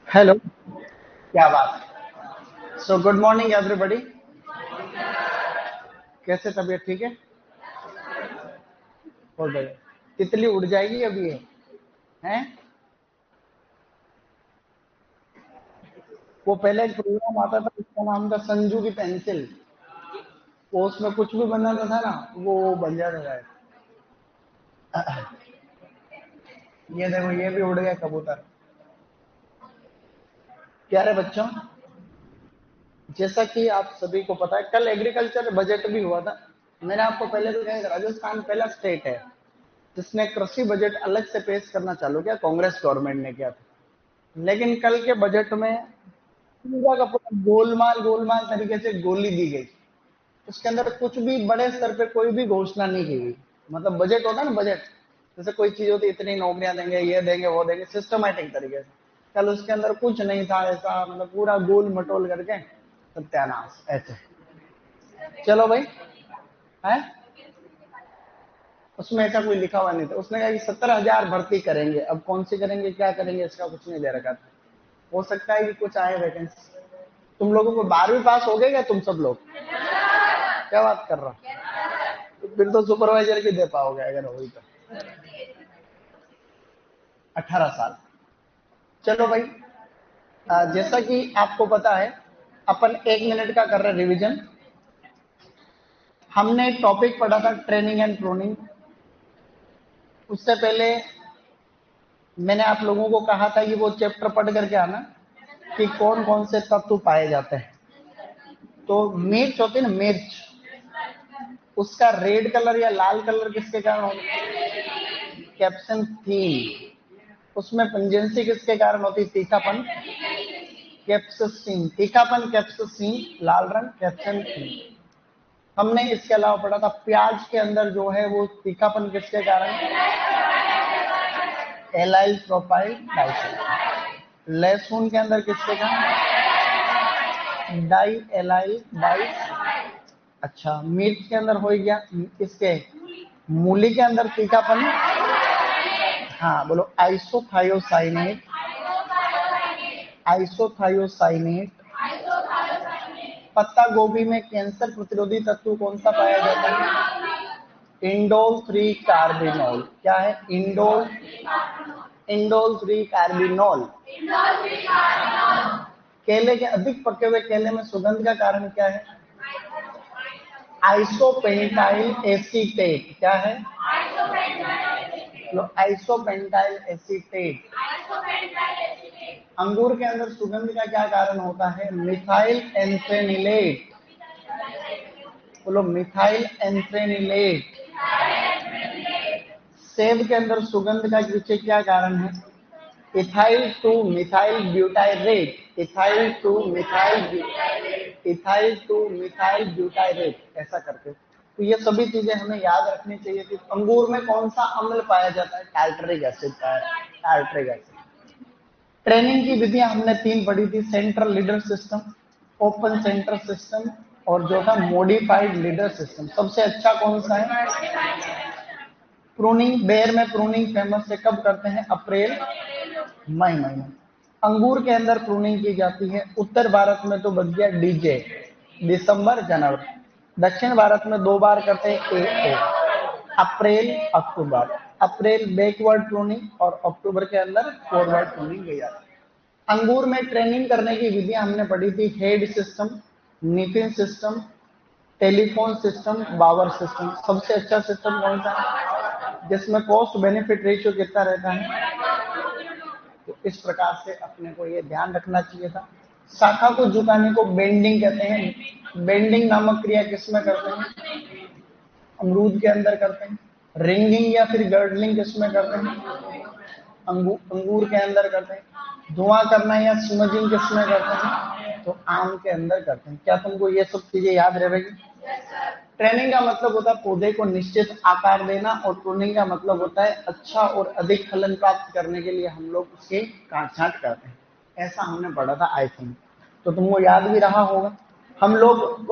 Hello, क्या बात है। So good morning everybody. कैसे, तबीयत ठीक है? हो गए। तितली उड़ जाएगी अभी ये हैं। वो पहले एक प्रोग्राम आता था, उसका नाम था संजू की पेंसिल। वो उसमें कुछ भी बनाता था ना, वो बन जाता था। ये देखो, ये भी उड़ गया कबूतर। प्यारे बच्चों, जैसा कि आप सभी को पता है, कल एग्रीकल्चर बजट भी हुआ था। मैंने आपको पहले भी कहा, राजस्थान पहला स्टेट है जिसने कृषि बजट अलग से पेश करना चालू किया। कांग्रेस गवर्नमेंट ने किया था, लेकिन कल के बजट में पूरा का पूरा गोलमाल गोलमाल तरीके से गोली दी गई। उसके अंदर कुछ भी बड़े स्तर पे कोई भी घोषणा नहीं की गई। मतलब बजट होता है ना, बजट जैसे कोई चीज होती है, इतनी नौकरियां देंगे, ये देंगे, वो देंगे, सिस्टमेटिक तरीके से। कल उसके अंदर कुछ नहीं था ऐसा, मतलब पूरा गोल मटोल करके सत्यानाश ऐसे। चलो भाई, है उसमें ऐसा कोई लिखा हुआ नहीं था। उसने कहा कि 17,000 भर्ती करेंगे। अब कौन सी करेंगे, क्या करेंगे, इसका कुछ नहीं दे रखा था। हो सकता है कि कुछ आए वैकेंसी। तुम लोगों को 12वीं पास हो गए क्या तुम सब लोग? क्या बात कर रहा, तो फिर तो सुपरवाइजर की दे पाओगे अगर हुई तो। 18 साल। चलो भाई, जैसा कि आपको पता है, अपन 1 मिनट का कर रहे रिवीजन। हमने टॉपिक पढ़ा था ट्रेनिंग एंड प्रूनिंग। उससे पहले मैंने आप लोगों को कहा था कि वो चैप्टर पढ़ करके आना कि कौन कौन से तत्व पाए जाते हैं। तो मिर्च होती है ना, मिर्च, उसका रेड कलर या लाल कलर किसके कारण होता है? कैप्सन थीन। उसमें पंजेंसी किसके कारण होती है? तीखापन, कैप्सिसिन। तीखापन, कैप्सिसिन, लाल रंग, कैप्सन थीन। हमने इसके अलावा पढ़ा था प्याज के अंदर जो है वो तीखापन किसके कारण? Allyl propyl disulphide. लहसुन के अंदर किसके कारण? डाई एलाइल डाइस। अच्छा, मिर्च के अंदर हो गया, इसके मूली के अंदर तीखापन। हाँ बोलो, आइसोथायोसाइनेट। आइसोथायोसाइनेट। पत्ता गोभी में कैंसर प्रतिरोधी तत्व कौन सा पाया जाता है? Indole 3 carbinol. क्या है? Indole, indole 3 carbinol. केले के अधिक पके हुए केले में सुगंध का कारण क्या है? Isopentyl acetate. क्या है? Isopentyl acetate. अंगूर के अंदर सुगंध का क्या कारण होता है? मिथाइल एंथ्रेनिलेट। बोलो, मिथाइल एंथ्रेनिलेट। सेब के अंदर सुगंध का पीछे क्या कारण है? Ethyl two methyl butyrate. Ethyl two methyl, ethyl two methyl butyrate, ऐसा करके। तो ये सभी चीजें हमें याद रखनी चाहिए कि अंगूर में कौन सा अम्ल पाया जाता है? टार्टरिक एसिड पाया, टार्टरिक एसिड। ट्रेनिंग की विधियां हमने 3 पढ़ी थी, central leader system, open centre system, और जो था मॉडिफाइड लीडर सिस्टम। सबसे अच्छा कौन सा है? प्रूनिंग। बेर में प्रूनिंग फेमस है, कब करते हैं? अप्रैल मई महीने। अंगूर के अंदर प्रूनिंग की जाती है। उत्तर भारत में तो बच गया डीजे, दिसंबर जनवरी। दक्षिण भारत में 2 बार करते हैं, ए अप्रैल अक्टूबर। अप्रैल बैकवर्ड प्रूनिंग और अक्टूबर के अंदर फॉरवर्ड प्रूनिंग की जाती है। अंगूर में ट्रेनिंग करने की विधियां हमने पढ़ी थी, head system, Kniffin system, telephone system, bower system. सबसे अच्छा सिस्टम कौन सा है जिसमें कॉस्ट बेनिफिट रेशियो कितना रहता है? तो इस प्रकार से अपने को ये ध्यान रखना चाहिए था। शाखा को झुकाने को बेंडिंग कहते हैं। बेंडिंग नामक क्रिया किसमें करते हैं? अमरूद के अंदर करते हैं। रिंगिंग या फिर गर्डलिंग किसमें करते हैं? अंगूर के अंदर करते हैं। धुआं करना या स्मजिंग किसमें करते हैं? तो आम के अंदर करते हैं। क्या तुमको ये सब चीजें याद रहेगी? ट्रेनिंग का मतलब होता है पौधे को निश्चित आकार देना, और प्रूनिंग का मतलब होता है अच्छा और अधिक फलन प्राप्त करने के लिए हम लोग उसकी काट छांट करते हैं। ऐसा हमने पढ़ा था, आई थिंक। तो तुमको याद भी रहा होगा। हम लोग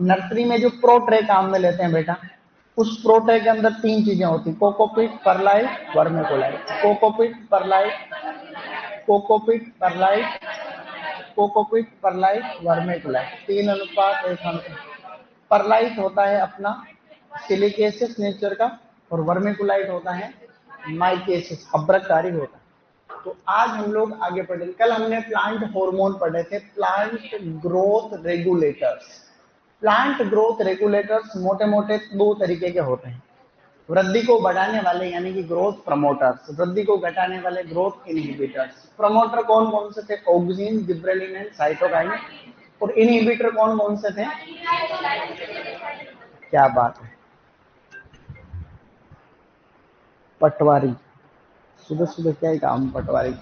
नर्सरी में जो प्रो ट्रे काम में लेते हैं बेटा, उस प्रोटे के अंदर तीन चीजें होती, cocopeat, perlite, vermiculite. Cocopeat, perlite, cocopeat, perlite, cocopeat, perlite, vermiculite, 3:1। Perlite होता है अपना सिलिकेसियस नेचर का और वर्मिकुलाइट होता है माइकेसियस, अभ्रककारी होता है। तो आज हम लोग आगे पढ़े, कल हमने प्लांट हार्मोन पढ़े थे, plant growth regulators. Plant growth regulators मोटे मोटे दो तरीके के होते हैं, वृद्धि को बढ़ाने वाले यानी कि ग्रोथ प्रमोटर्स, वृद्धि को घटाने वाले ग्रोथ इनहिबिटर्स। प्रमोटर कौन कौन से थे? Auxin, gibberellin and cytokine. और इनहिबिटर कौन कौन से थे? क्या बात है, पटवारी। सुबह सुबह क्या ही काम पटवारी,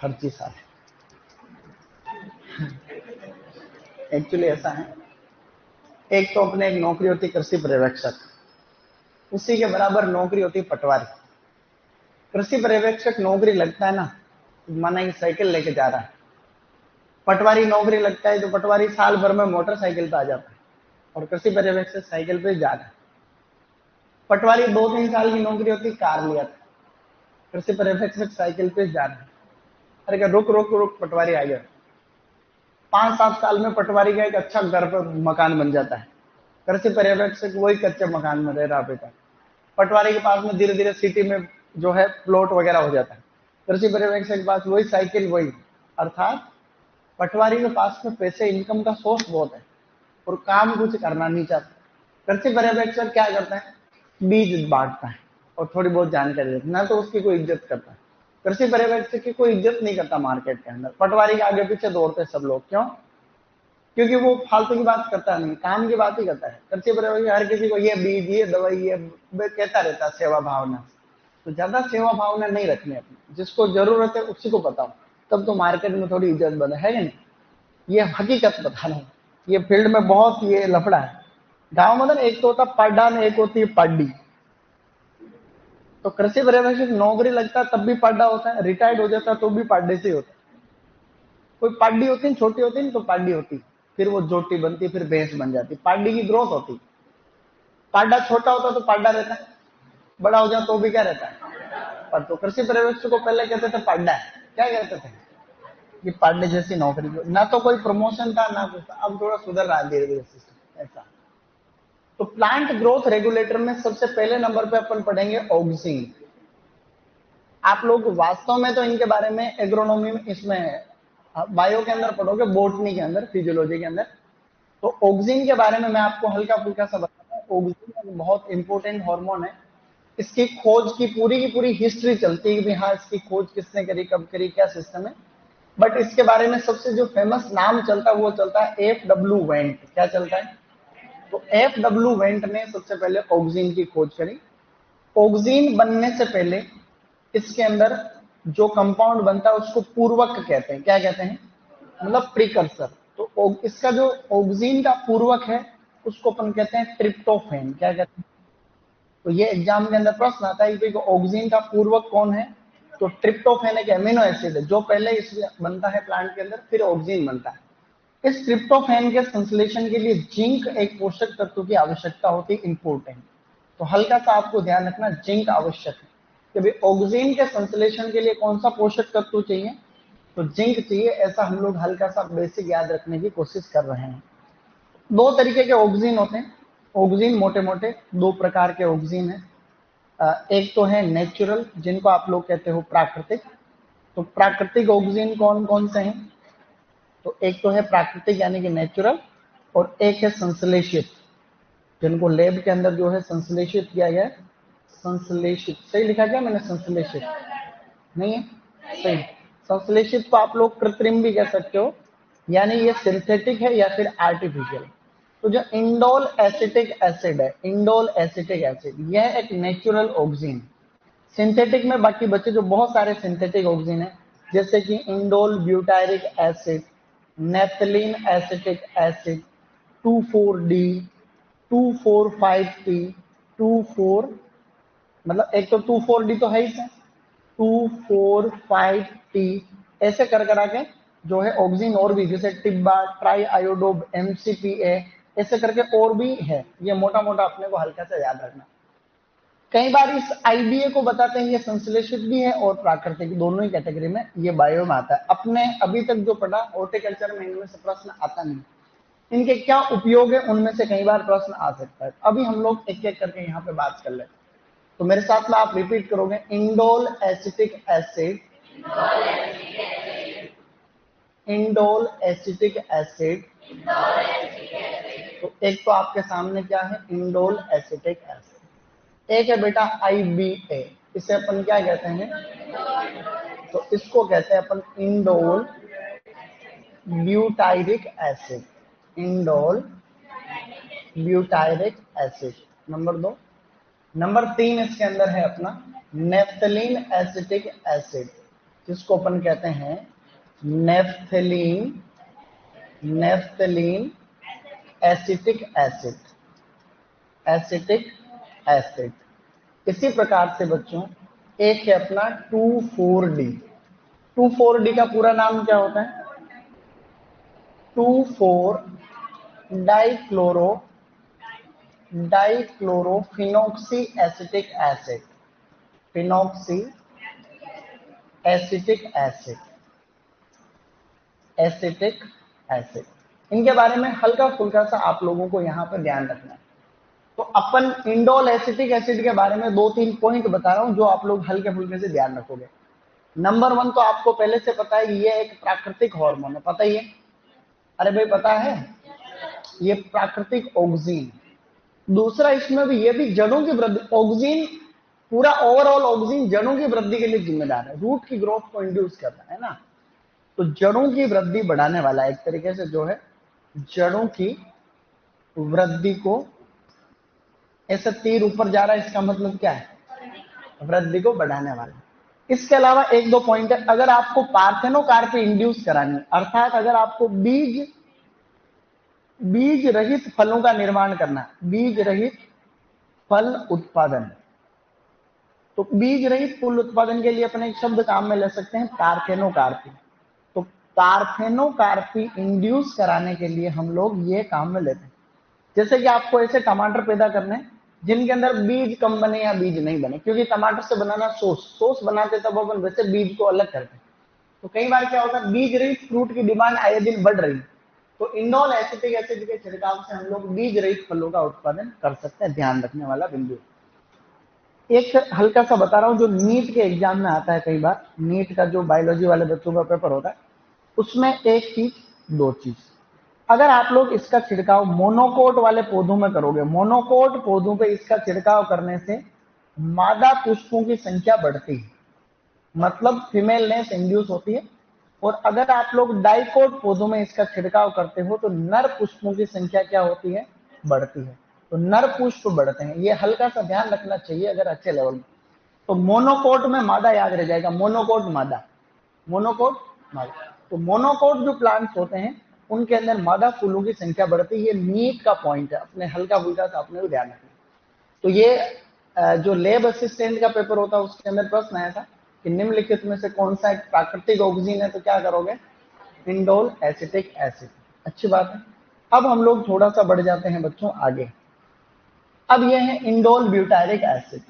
हर चीज है। एक्चुअली ऐसा है, एक तो अपने एक नौकरी होती कृषि पर्यवेक्षक, उसी के बराबर नौकरी होती पटवारी। कृषि पर्यवेक्षक नौकरी लगता है ना, माना कि साइकिल लेके जा रहा है। पटवारी नौकरी लगता है तो पटवारी साल भर में मोटरसाइकिल पे आ जाता है, और कृषि पर्यवेक्षक साइकिल पे जा रहा है। पटवारी 2-3 साल की नौकरी होती, कार लिया था, कृषि पर्यवेक्षक साइकिल पे जा रहा है। अरे क्या, रुक रुक रुक, पटवारी आ गया। 5-7 साल में पटवारी का एक अच्छा घर पर मकान बन जाता है, कृषि पर्यवेक्षक वही कच्चे मकान में रह रहा बेटा। पटवारी के पास में धीरे धीरे सिटी में जो है प्लॉट वगैरह हो जाता है, कृषि पर्यवेक्षक के पास वही साइकिल वही। अर्थात पटवारी के पास में पैसे, इनकम का सोर्स बहुत है और काम कुछ करना नहीं चाहता। कृषि पर्यवेक्षक क्या करता है? बीज बांटता है और थोड़ी बहुत जानकारी देता है, ना तो उसकी कोई इज्जत करता है। कृषि पर्यवेक्षक की कोई इज्जत नहीं करता मार्केट के अंदर। पटवारी के आगे पीछे दौड़ते सब लोग, क्यों? क्योंकि वो फालतू की बात करता नहीं, काम की बात ही करता है। कृषि पर्यवेक्षक हर किसी को ये बीज, ये दवाई, ये कहता रहता है सेवा भावना। तो ज्यादा सेवा भावना नहीं रखनी अपनी, जिसको जरूरत है उसी को बताओ, तब तो मार्केट में थोड़ी इज्जत बने, है कि नहीं? ये हकीकत बता रहा हूँ, ये फील्ड में बहुत ये लफड़ा है। गांव में ना एक तो होता पड्डा, एक होती है पाड्डी। तो कृषि पर्यवेक्षक नौकरी लगता है तब भी पाड्डा होता है, रिटायर्ड हो जाता है तो भी पाड्डे से होता है। कोई पाड्डी होती है, छोटी होती है तो पाड्डी होती, फिर वो जोटी बनती, फिर भैंस बन जाती, पाड्डी की ग्रोथ होती। पाड्डा छोटा होता तो पाड्डा रहता है, बड़ा हो जाए तो भी क्या रहता है? पर तो कृषि पर्यवेक्षक को पहले कहते थे पाड्डा है, क्या कहते थे? ये पाड्डे जैसी नौकरी, ना तो कोई प्रमोशन था ना कुछ था। अब थोड़ा सुधर रहा है धीरे धीरे सिस्टम ऐसा। तो प्लांट ग्रोथ रेगुलेटर में सबसे पहले नंबर पे अपन पढ़ेंगे ऑक्सिन। आप लोग वास्तव में तो इनके बारे में एग्रोनॉमी में, इसमें बायो के अंदर पढ़ोगे, बोटनी के अंदर, फिजियोलॉजी के अंदर। तो ऑक्सिन के बारे में मैं आपको हल्का फुल्का सा बताता हूँ। ऑक्सिन बहुत इंपॉर्टेंट हार्मोन है। इसकी खोज की पूरी हिस्ट्री चलती है कि हाँ इसकी खोज किसने करी, कब करी, क्या सिस्टम है। बट इसके बारे में सबसे जो फेमस नाम चलता है वो चलता है F.W. वेंट। क्या चलता है? तो F.W. वेंट ने सबसे पहले ऑक्सिन की खोज करी। ऑक्सिन बनने से पहले इसके अंदर जो कंपाउंड बनता है उसको पूर्वक कहते हैं। क्या कहते हैं? मतलब प्रीकर्सर। तो इसका जो ऑक्सिन का पूर्वक है उसको अपन कहते हैं ट्रिप्टोफैन। क्या कहते हैं? तो ये एग्जाम के अंदर प्रश्न आता है कि ऑक्सिन का पूर्वक कौन है? तो ट्रिप्टोफैन एक एमिनो एसिड है जो पहले इसमें बनता है प्लांट के अंदर, फिर ऑक्सिन बनता है। इस ट्रिप्टोफैन के संश्लेषण के लिए जिंक एक पोषक तत्व की आवश्यकता होती है, इंपोर्टेंट। तो हल्का सा आपको ध्यान रखना, जिंक आवश्यक है कि भाई ऑक्सिन के संश्लेषण के लिए कौन सा पोषक तत्व चाहिए? तो जिंक चाहिए। ऐसा हम लोग हल्का सा बेसिक याद रखने की कोशिश कर रहे हैं। दो तरीके के ऑक्सिन होते हैं। ऑक्सिन मोटे मोटे दो प्रकार के ऑक्सिन है। एक तो है नेचुरल, जिनको आप लोग कहते हो प्राकृतिक। तो प्राकृतिक ऑक्सिन कौन कौन से हैं? तो एक तो है प्राकृतिक यानी कि नेचुरल, और एक है संश्लेषित, जिनको लैब के अंदर जो है संश्लेषित किया गया है। संश्लेषित सही लिखा गया मैंने? संश्लेषित नहीं है सही। संश्लेषित को आप लोग कृत्रिम भी कह सकते हो, यानी ये सिंथेटिक है या फिर आर्टिफिशियल। तो जो इंडोल एसिटिक एसिड है, इंडोल एसिटिक एसिड, यह एक नेचुरल ऑक्सिन। सिंथेटिक में बाकी बचे जो बहुत सारे सिंथेटिक ऑक्सिन है, जैसे कि indole butyric acid, naphthalene acetic acid, 2,4-D, 2,4,5-T, 2,4, मतलब एक तो 2,4-D तो है ही, 2,4,5-T, ऐसे कर करा के जो है ऑक्सिन और भी, जैसे टिब्बा, ट्राई आयोडोब, MCPA ऐसे करके और भी है, ये मोटा मोटा अपने को हल्का सा याद रखना। कई बार इस आईबीए को बताते हैं ये संश्लेषित भी है और प्राकृतिक, दोनों ही कैटेगरी में ये बायो में आता है। अपने अभी तक जो पढ़ा हॉर्टिकल्चर में इनमें से प्रश्न आता नहीं, इनके क्या उपयोग है उनमें से कई बार प्रश्न आ सकता है। अभी हम लोग एक एक करके यहाँ पे बात कर लेते हैं, तो मेरे साथ में आप रिपीट करोगे, indole acetic acid, indole acetic acid. तो एक तो आपके सामने क्या है, इंडोल एसिटिक एसिड। एक है बेटा आईबीए, इसे अपन क्या कहते हैं, तो इसको कहते हैं अपन indole butyric acid, indole butyric acid, number 2। Number 3 इसके अंदर है अपना नेफ्थलीन एसिटिक एसिड, जिसको अपन कहते हैं naphthalene, naphthalene acetic acid, acetic acid. इसी प्रकार से बच्चों एक है अपना 2,4-D। 2,4-D का पूरा नाम क्या होता है, 2,4-डाइक्लोरो dichlorophenoxy acetic acid, phenoxy acetic acid, acetic acid. इनके बारे में हल्का फुल्का सा आप लोगों को यहाँ पर ध्यान रखना है। तो अपन इंडोल एसिटिक एसिड के बारे में 2-3 पॉइंट बता रहा हूं जो आप लोग हल्के फुल्के से ध्यान रखोगे। नंबर 1 तो आपको पहले से पता है ये एक प्राकृतिक हार्मोन है, पता ही है, अरे भाई पता है, ये प्राकृतिक ऑक्सीजन। दूसरा इसमें भी ये भी जड़ों की वृद्धि, ऑक्सीजन पूरा ओवरऑल ऑक्सीजन जड़ों की वृद्धि के लिए जिम्मेदार है, रूट की ग्रोथ को इंड्यूस करता है ना। तो जड़ों की वृद्धि बढ़ाने वाला एक तरीके से जो है जड़ों की वृद्धि को, ऐसा तीर ऊपर जा रहा है इसका मतलब क्या है, वृद्धि को बढ़ाने वाला। इसके अलावा 1-2 पॉइंट है, अगर आपको पार्थेनोकार्पी इंड्यूस करानी, अर्थात अगर आपको बीज रहित फलों का निर्माण करना, बीज रहित फल उत्पादन, तो बीज रहित फल उत्पादन के लिए अपन एक शब्द काम में ले सकते हैं, पार्थेनोकार्पी। तो पार्थेनोकार्पी इंड्यूस कराने के लिए हम लोग ये काम में लेते हैं। जैसे कि आपको ऐसे टमाटर पैदा करने जिनके अंदर बीज कम बने या बीज नहीं बने, क्योंकि टमाटर से बनाना सॉस बनाते तब अपन वैसे बीज को अलग करते हैं। तो कई बार क्या होता है, बीज रहित फ्रूट की डिमांड आए दिन बढ़ रही, तो इंडोल एसिटिक एसिड के छिड़काव से हम लोग बीज रहित फलों का उत्पादन कर सकते हैं। ध्यान रखने वाला बिंदु एक हल्का सा बता रहा हूं, जो नीट के एग्जाम में आता है, कई बार नीट का जो बायोलॉजी वाले बच्चों का पेपर होता है उसमें एक चीज 2 चीज, अगर आप लोग इसका छिड़काव मोनोकोट वाले पौधों में करोगे, मोनोकोट पौधों पे इसका छिड़काव करने से मादा पुष्पों की संख्या बढ़ती है, मतलब फीमेलनेस इंड्यूस होती है। और अगर आप लोग डाइकोट पौधों में इसका छिड़काव करते हो तो नर पुष्पों की संख्या क्या होती है, बढ़ती है। तो नर पुष्प बढ़ते हैं, ये हल्का सा ध्यान रखना चाहिए अगर अच्छे लेवल में। तो मोनोकोट में मादा याद रह जाएगा, मोनोकोट मादा, मोनोकोट मादा। तो मोनोकोट जो प्लांट्स होते हैं उनके अंदर मादा फूलों की संख्या बढ़ती है, ये नीट का पॉइंट है, अपने हल्का फुल्का सा अपने को ध्यान रखना। तो ये जो लैब असिस्टेंट का पेपर होता है उसके अंदर प्रश्न आया था कि निम्नलिखित में से कौन सा एक प्राकृतिक ऑक्सीजन है, तो क्या करोगे, इंडोल एसिटिक एसिड। अच्छी बात है। अब हम लोग थोड़ा सा बढ़ जाते हैं बच्चों आगे। अब ये है indole butyric acid.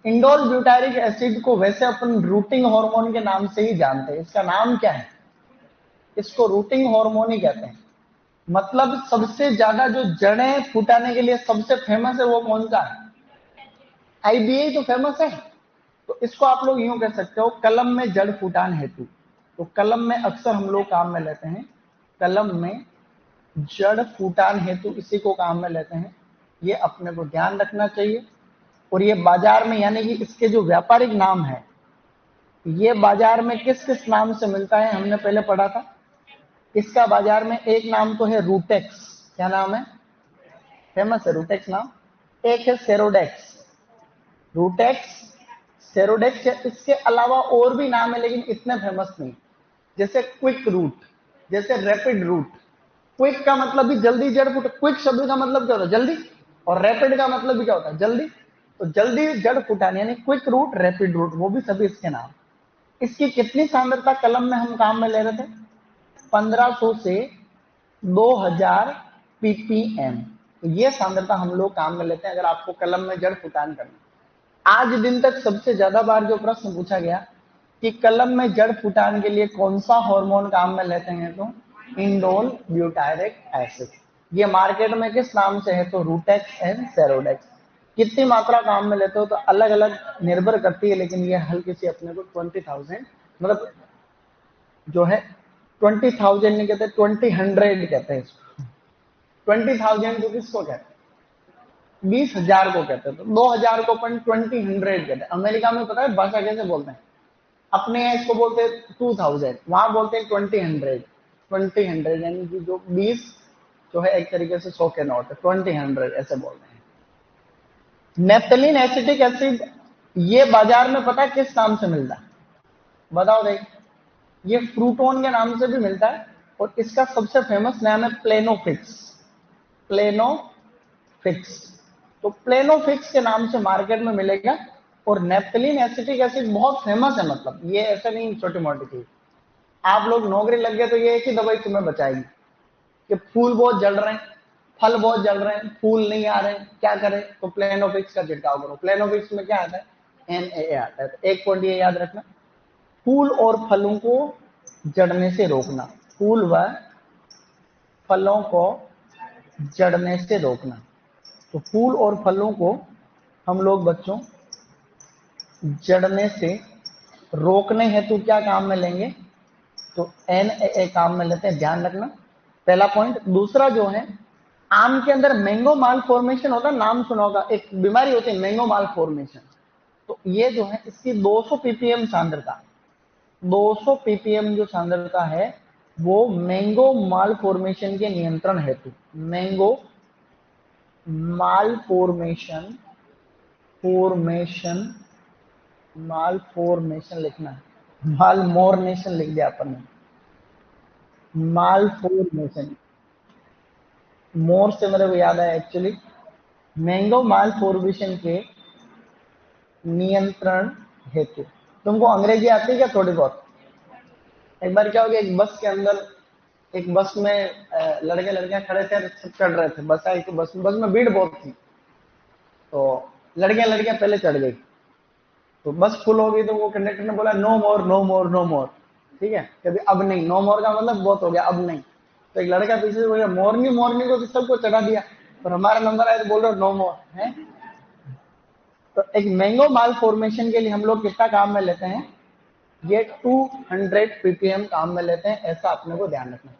Indole butyric acid को वैसे अपन रूटिंग हार्मोन के नाम से ही जानते हैं। इसका नाम क्या है, इसको रूटिंग हार्मोन ही कहते हैं। मतलब सबसे ज्यादा जो जड़ें फुटाने के लिए सबसे फेमस है वो कौन सा है, आईबीए तो फेमस है। तो इसको आप लोग यूं कह सकते हो, कलम में जड़ फुटान हेतु। तो कलम में अक्सर हम लोग काम में लेते हैं, कलम में जड़ फूटान हेतु इसी को काम में लेते हैं, ये अपने को ध्यान रखना चाहिए। और ये बाजार में, यानी कि इसके जो व्यापारिक नाम है, ये बाजार में किस किस नाम से मिलता है हमने पहले पढ़ा था। इसका बाजार में एक नाम तो है रूटेक्स, क्या नाम है, फेमस है रूटेक्स नाम। एक है सेरोडेक्स, रूटेक्स सेरोडेक्स है। इसके अलावा और भी नाम है लेकिन इतने फेमस नहीं, जैसे क्विक रूट, जैसे रैपिड रूट। क्विक का मतलब भी जल्दी जड़ फूट, क्विक शब्द का मतलब क्या होता है, जल्दी, और रैपिड का मतलब भी क्या होता है, जल्दी। तो जल्दी जड़ फुटाने यानी क्विक रूट, रैपिड रूट, वो भी सभी इसके नाम। इसकी कितनी सांद्रता कलम में हम काम में ले रहे थे, 1500 से 2000 ppm। ये सांद्रता हम लोग काम में लेते हैं अगर आपको कलम में जड़ फुटान करना। आज दिन तक सबसे ज्यादा बार जो प्रश्न पूछा गया कि कलम में जड़ फुटान के लिए कौन सा हार्मोन काम में लेते हैं, तो इंडोल ब्यूटायरिक एसिड। ये मार्केट में किस नाम से है, तो रूटेक्स एंड सेरोडेक्स। कितनी मात्रा काम में लेते हो तो अलग अलग निर्भर करती है, लेकिन ये हल्की सी अपने को 20,000 मतलब जो है 20,000 नहीं कहते, 20,100 कहते हैं इसको। 20,000 को किसको कहते हैं, 20,000 को कहते हैं। तो 2,000 को अपन 20,100 कहते हैं। अमेरिका में पता है भाषा कैसे बोलते हैं, अपने यहाँ इसको बोलते हैं 2,000, वहां बोलते हैं 20,100। 20,100 यानी कि जो 20 जो है एक तरीके से 100 के नोट है, 20,100 ऐसे बोल रहे हैं। नेप्थलीन एसिटिक एसिड ये बाजार में पता है किस नाम से मिलता है, बताओ देख। ये फ्रूटोन के नाम से भी मिलता है और इसका सबसे फेमस नाम है प्लेनोफिक्स। प्लेनोफिक्स, तो प्लेनोफिक्स के नाम से मार्केट में मिलेगा। और नेप्थलीन एसिटिक एसिड बहुत फेमस है, मतलब ये ऐसा नहीं छोटी मोटी चीज। आप लोग नौकरी लग गए तो ये एक ही दवाई तुम्हें बचाएगी कि फूल बहुत जल रहे हैं, फल बहुत जल रहे हैं, फूल नहीं आ रहे हैं, क्या करें, तो प्लेनोफिक्स का छिड़काव करो। प्लेनोफिक्स में क्या आता है, NAA आता है। तो एक पॉइंट ये याद रखना, फूल और फलों को जड़ने से रोकना, फूल व फलों को जड़ने से रोकना। तो फूल और फलों को हम लोग बच्चों जड़ने से रोकने हेतु क्या काम में लेंगे, तो NAA काम में लेते हैं, ध्यान रखना पहला पॉइंट। दूसरा जो है, आम के अंदर मैंगो माल फॉर्मेशन होता है, नाम सुना होगा, एक बीमारी होती है मैंगो माल फॉर्मेशन। तो ये जो है इसकी 200 ppm सांद्रता, 200 ppm जो सांद्रता है वो मैंगो माल फॉर्मेशन के नियंत्रण हेतु, मैंगो माल फॉर्मेशन माल फॉर्मेशन लिखना है, माल मोरनेशन लिख दिया अपन ने, माल फॉर्मेशन। मोर से मेरे को याद आया एक्चुअली, मैंगो माल फॉर्मेशन के नियंत्रण हेतु। तुमको अंग्रेजी आती है क्या थोड़ी बहुत? एक बार क्या हो गया, एक बस के अंदर, एक बस में लड़के लड़कियां खड़े थे, सब चढ़ रहे थे, बस आई तो बस में भीड़ बहुत थी। तो लड़कियां पहले चढ़ गई, तो बस फुल हो गई। तो वो कंडक्टर ने बोला no more no more no more, ठीक है, कभी अब नहीं, नो मोर का मतलब बहुत हो गया, अब नहीं। तो एक लड़का पीछे से बोला मॉर्निंग मॉर्निंग को सबको चढ़ा दिया, और हमारा नंबर आया तो बोल रहे नो मोर है। तो एक मैंगो माल फॉर्मेशन के लिए हम लोग कितना काम में लेते हैं, ये 200 ppm काम में लेते हैं, ऐसा अपने को ध्यान रखना है।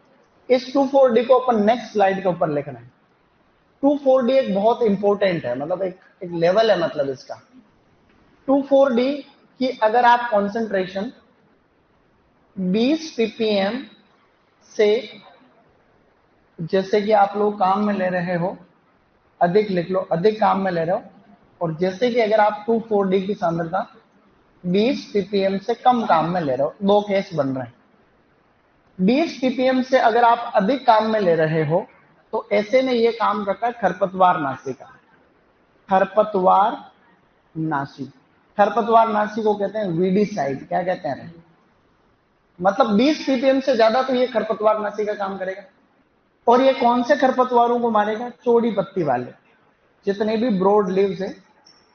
इस 2,4-D को अपन नेक्स्ट स्लाइड के ऊपर लिखना है। 2,4-D एक बहुत इंपॉर्टेंट है, मतलब एक लेवल है, मतलब इसका 2,4-D की अगर आप कॉन्सेंट्रेशन 20 ppm से, जैसे कि आप लोग काम में ले रहे हो, अधिक लिख लो, अधिक काम में ले रहे हो। और जैसे कि अगर आप 2,4-D की सांद्रता 20 ppm से कम काम में ले रहे हो, दो केस बन रहे हैं। 20 ppm से अगर आप अधिक काम में ले रहे हो तो ऐसे में ये काम करता है खरपतवार नाशी का, खरपतवार नाशी। खरपतवार नाशी को कहते हैं वीडीसाइड, क्या कहते हैं, मतलब 20 ppm से ज्यादा तो ये खरपतवार नाशी का काम करेगा। और ये कौन से खरपतवारों को मारेगा, चौड़ी पत्ती वाले, जितने भी ब्रॉड लीव्स है,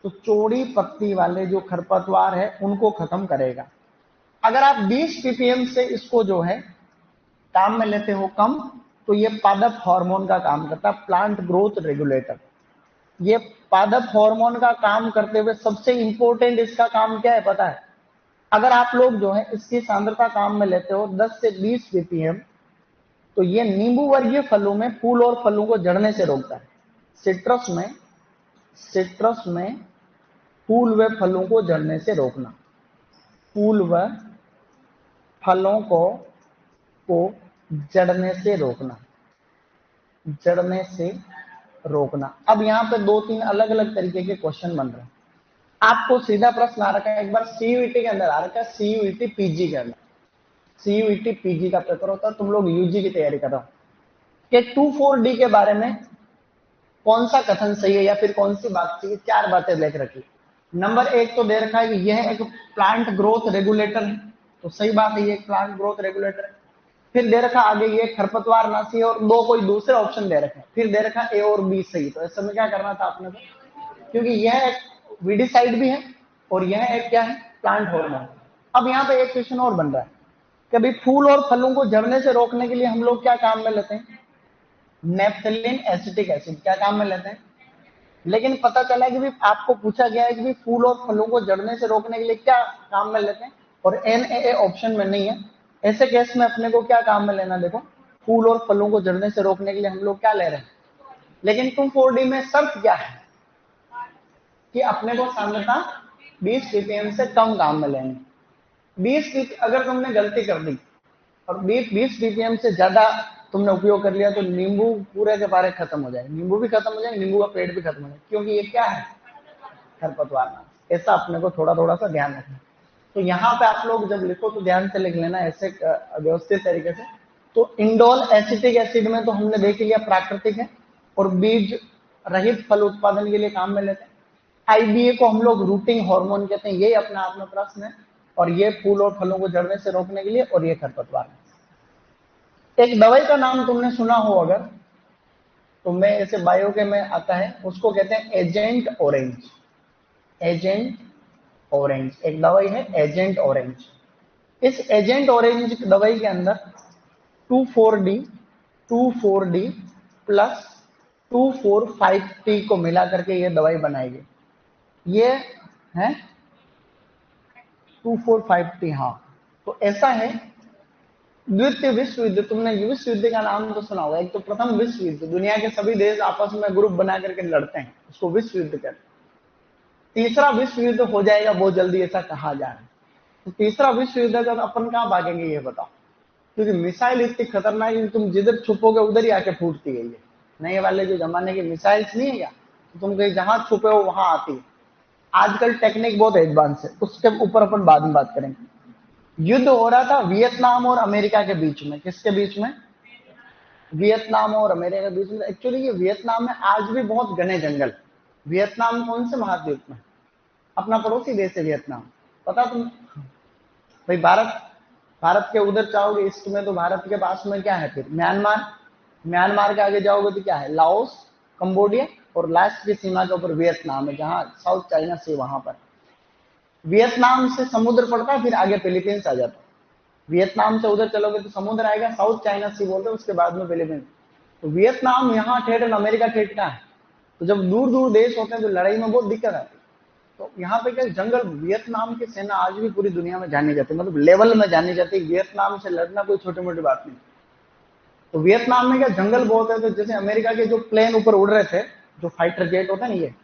तो चौड़ी पत्ती वाले जो खरपतवार है उनको खत्म करेगा। अगर आप 20 ppm से इसको जो है काम में लेते हो कम, तो ये पादप हार्मोन का काम करता है, प्लांट ग्रोथ रेगुलेटर। ये पादप हार्मोन का काम करते हुए सबसे इंपॉर्टेंट इसका काम क्या है पता है, अगर आप लोग जो है इसकी सांद्रता काम में लेते हो 10 से 20 ppm, तो ये नींबू वर्गीय फलों में फूल और फलों को जड़ने से रोकता है। सिट्रस में फूल व फलों को जड़ने से रोकना, फूल व फलों को जड़ने से रोकना, जड़ने से रोकना। अब यहाँ पे 2-3 अलग अलग तरीके के क्वेश्चन बन रहे हैं। आपको सीधा प्रश्न आ रखा है, एक बार CUET के अंदर आ रखा है, CUET PG के अंदर, CUET PG का पेपर होता है, तुम लोग UG की तैयारी कर रहे हो, कि 2,4-D के बारे में कौन सा कथन सही है या फिर कौन सी बात सही है। 4 बातें लिख रखी। नंबर 1 तो दे रखा है कि यह एक प्लांट ग्रोथ रेगुलेटर है, तो सही बात है, ये एक प्लांट ग्रोथ रेगुलेटर है। फिर दे रखा आगे ये खरपतवार नाशी और दो कोई दूसरे ऑप्शन दे रखे, फिर दे रखा ए और बी सही। तो ऐसे में क्या करना था आपने को, क्योंकि यह एक वीडिसाइड भी है और यह एक क्या है, प्लांट हार्मोन। अब यहाँ पे एक क्वेश्चन और बन रहा है, कभी फूल और फलों को झड़ने से रोकने के लिए हम लोग क्या काम में लेते हैं, नेप्थलीन एसिटिक एसिड क्या काम में लेते हैं। लेकिन पता चला कि भी आपको पूछा गया है कि भी फूल और फलों को जड़ने से रोकने के लिए क्या काम में लेते हैं, और NaA ऑप्शन में नहीं है। ऐसे केस में अपने को क्या काम में लेना, देखो फूल और फलों को जड़ने से रोकने के लिए हम लोग क्या ले रहे हैं, लेकिन 2,4-D में शर्त क्या है कि अपने को सांद्रता 20 ppm से कम काम में लेंगे। 20 अगर तुमने गलती कर दी और 20 ppm से ज्यादा तुमने उपयोग कर लिया तो नींबू पूरे के पारे खत्म हो जाएगा, नींबू भी खत्म हो जाएगा, नींबू का पेड़ भी खत्म हो जाएगा, क्योंकि ये क्या है, खरपतवार नाश। ऐसा अपने को थोड़ा थोड़ा सा ध्यान रखना। तो यहाँ पे आप लोग जब लिखो तो ध्यान से लिख लेना ऐसे व्यवस्थित तरीके से। तो इंडोल एसिटिक एसिड में तो हमने देख लिया प्राकृतिक है और बीज रहित फल उत्पादन के लिए काम में लेते हैं। IBA को हम लोग रूटिंग हार्मोन कहते हैं, ये अपने आप में प्रश्न है, और ये फूल और फलों को जड़ने से रोकने के लिए, और ये खरपतवार। एक दवाई का नाम तुमने सुना हो अगर, तो मैं ऐसे बायो के में आता है, उसको कहते हैं एजेंट ऑरेंज। एजेंट ऑरेंज एक दवाई है, एजेंट ऑरेंज। इस एजेंट ऑरेंज दवाई के अंदर 2,4-D प्लस 2,4,5-T को मिला करके ये दवाई बनाई गई। ये है 2,4,5-T, हाँ। तो ऐसा है, द्वितीय विश्व युद्ध, तुमने विश्व युद्ध का नाम तो सुना होगा। एक तो प्रथम विश्व युद्ध, दुनिया के सभी देश आपस में ग्रुप बना करके लड़ते हैं, उसको विश्व युद्ध कहते हैं। तीसरा विश्व युद्ध हो जाएगा बहुत जल्दी, ऐसा कहा जा रहा है। तो तीसरा विश्व युद्ध का अपन कहाँ भागेंगे ये बताओ, क्योंकि मिसाइल इतनी खतरनाक है, तुम जिधर छुपोगे उधर ही आके फूटती है। ये नए वाले जो जमाने के मिसाइल्स नहीं है क्या, तो तुम कहीं जहां छुपे हो वहां आती है। आजकल टेक्निक बहुत एडवांस है, उसके ऊपर अपन बाद में बात करेंगे। युद्ध हो रहा था वियतनाम और अमेरिका के बीच में, किसके बीच में, वियतनाम और अमेरिका के बीच में। एक्चुअली ये वियतनाम में आज भी बहुत घने जंगल। वियतनाम कौन से महाद्वीप में, अपना पड़ोसी देश है वियतनाम, पता तुम भाई। भारत के उधर चाहोगे ईस्ट में तो भारत के पास में क्या है, फिर म्यांमार के आगे जाओगे तो क्या है, लाओस, कंबोडिया, और लास्ट की सीमा के ऊपर वियतनाम है, जहां साउथ चाइना सी, वहां पर वियतनाम से समुद्र पड़ता है, फिर आगे फिलीपींस आ जाता है। वियतनाम से उधर चलोगे तो समुद्र आएगा, साउथ चाइना सी बोलते हैं, उसके बाद में फिलीपींस। तो वियतनाम यहाँ ठेठ और अमेरिका ठेठ का है। तो जब दूर दूर देश होते हैं तो लड़ाई में बहुत दिक्कत आती है। तो यहाँ पे क्या जंगल, वियतनाम की सेना आज भी पूरी दुनिया में जानी जाती है, मतलब लेवल में जानी जाती है। वियतनाम से लड़ना कोई छोटी मोटी बात नहीं। तो वियतनाम में क्या जंगल बहुत है। तो जैसे अमेरिका के जो प्लेन ऊपर उड़ रहे थे, जो फाइटर जेट होता है ना, ये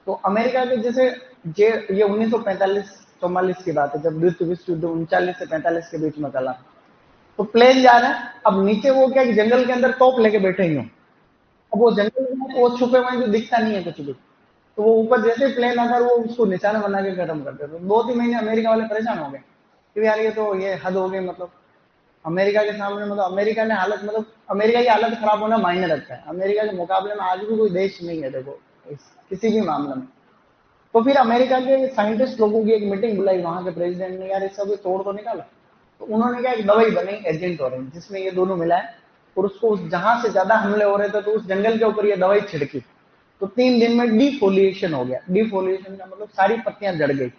तो अमेरिका के जैसे ये 1945-44 की बात है, जब द्वितीय विश्व युद्ध 39 से 45 के बीच में चला। तो प्लेन जा रहे हैं, अब नीचे वो क्या जंगल के अंदर तोप लेके बैठे ही हो। अब वो जंगल में वो छुपे हुए जो दिखता नहीं है कुछ भी, तो वो ऊपर जैसे प्लेन आकर वो उसको निशाना बना के खत्म करते। तो 2-3 महीने अमेरिका वाले परेशान हो गए कि यार ये तो ये हद हो गई। मतलब अमेरिका के सामने, मतलब अमेरिका ने हालत, मतलब अमेरिका की हालत खराब होना मायने रखता है। अमेरिका के मुकाबले में आज भी कोई देश नहीं है देखो किसी भी मामले में। तो फिर अमेरिका के साइंटिस्ट लोगों की एक मीटिंग बुलाई, वहां के प्रेसिडेंट ने, यार इस सब तोड़ तो निकाला। तो उन्होंने क्या एक दवाई बनी एजेंट ऑरेंज, जिसमें ये दोनों मिलाए, और उसको जहां से ज्यादा हमले हो रहे थे तो उस जंगल के ऊपर ये दवाई छिड़की। तो 3 दिन में डिफोलिएशन हो गया। डिफोलिएशन का मतलब सारी पत्तियां जड़ गई।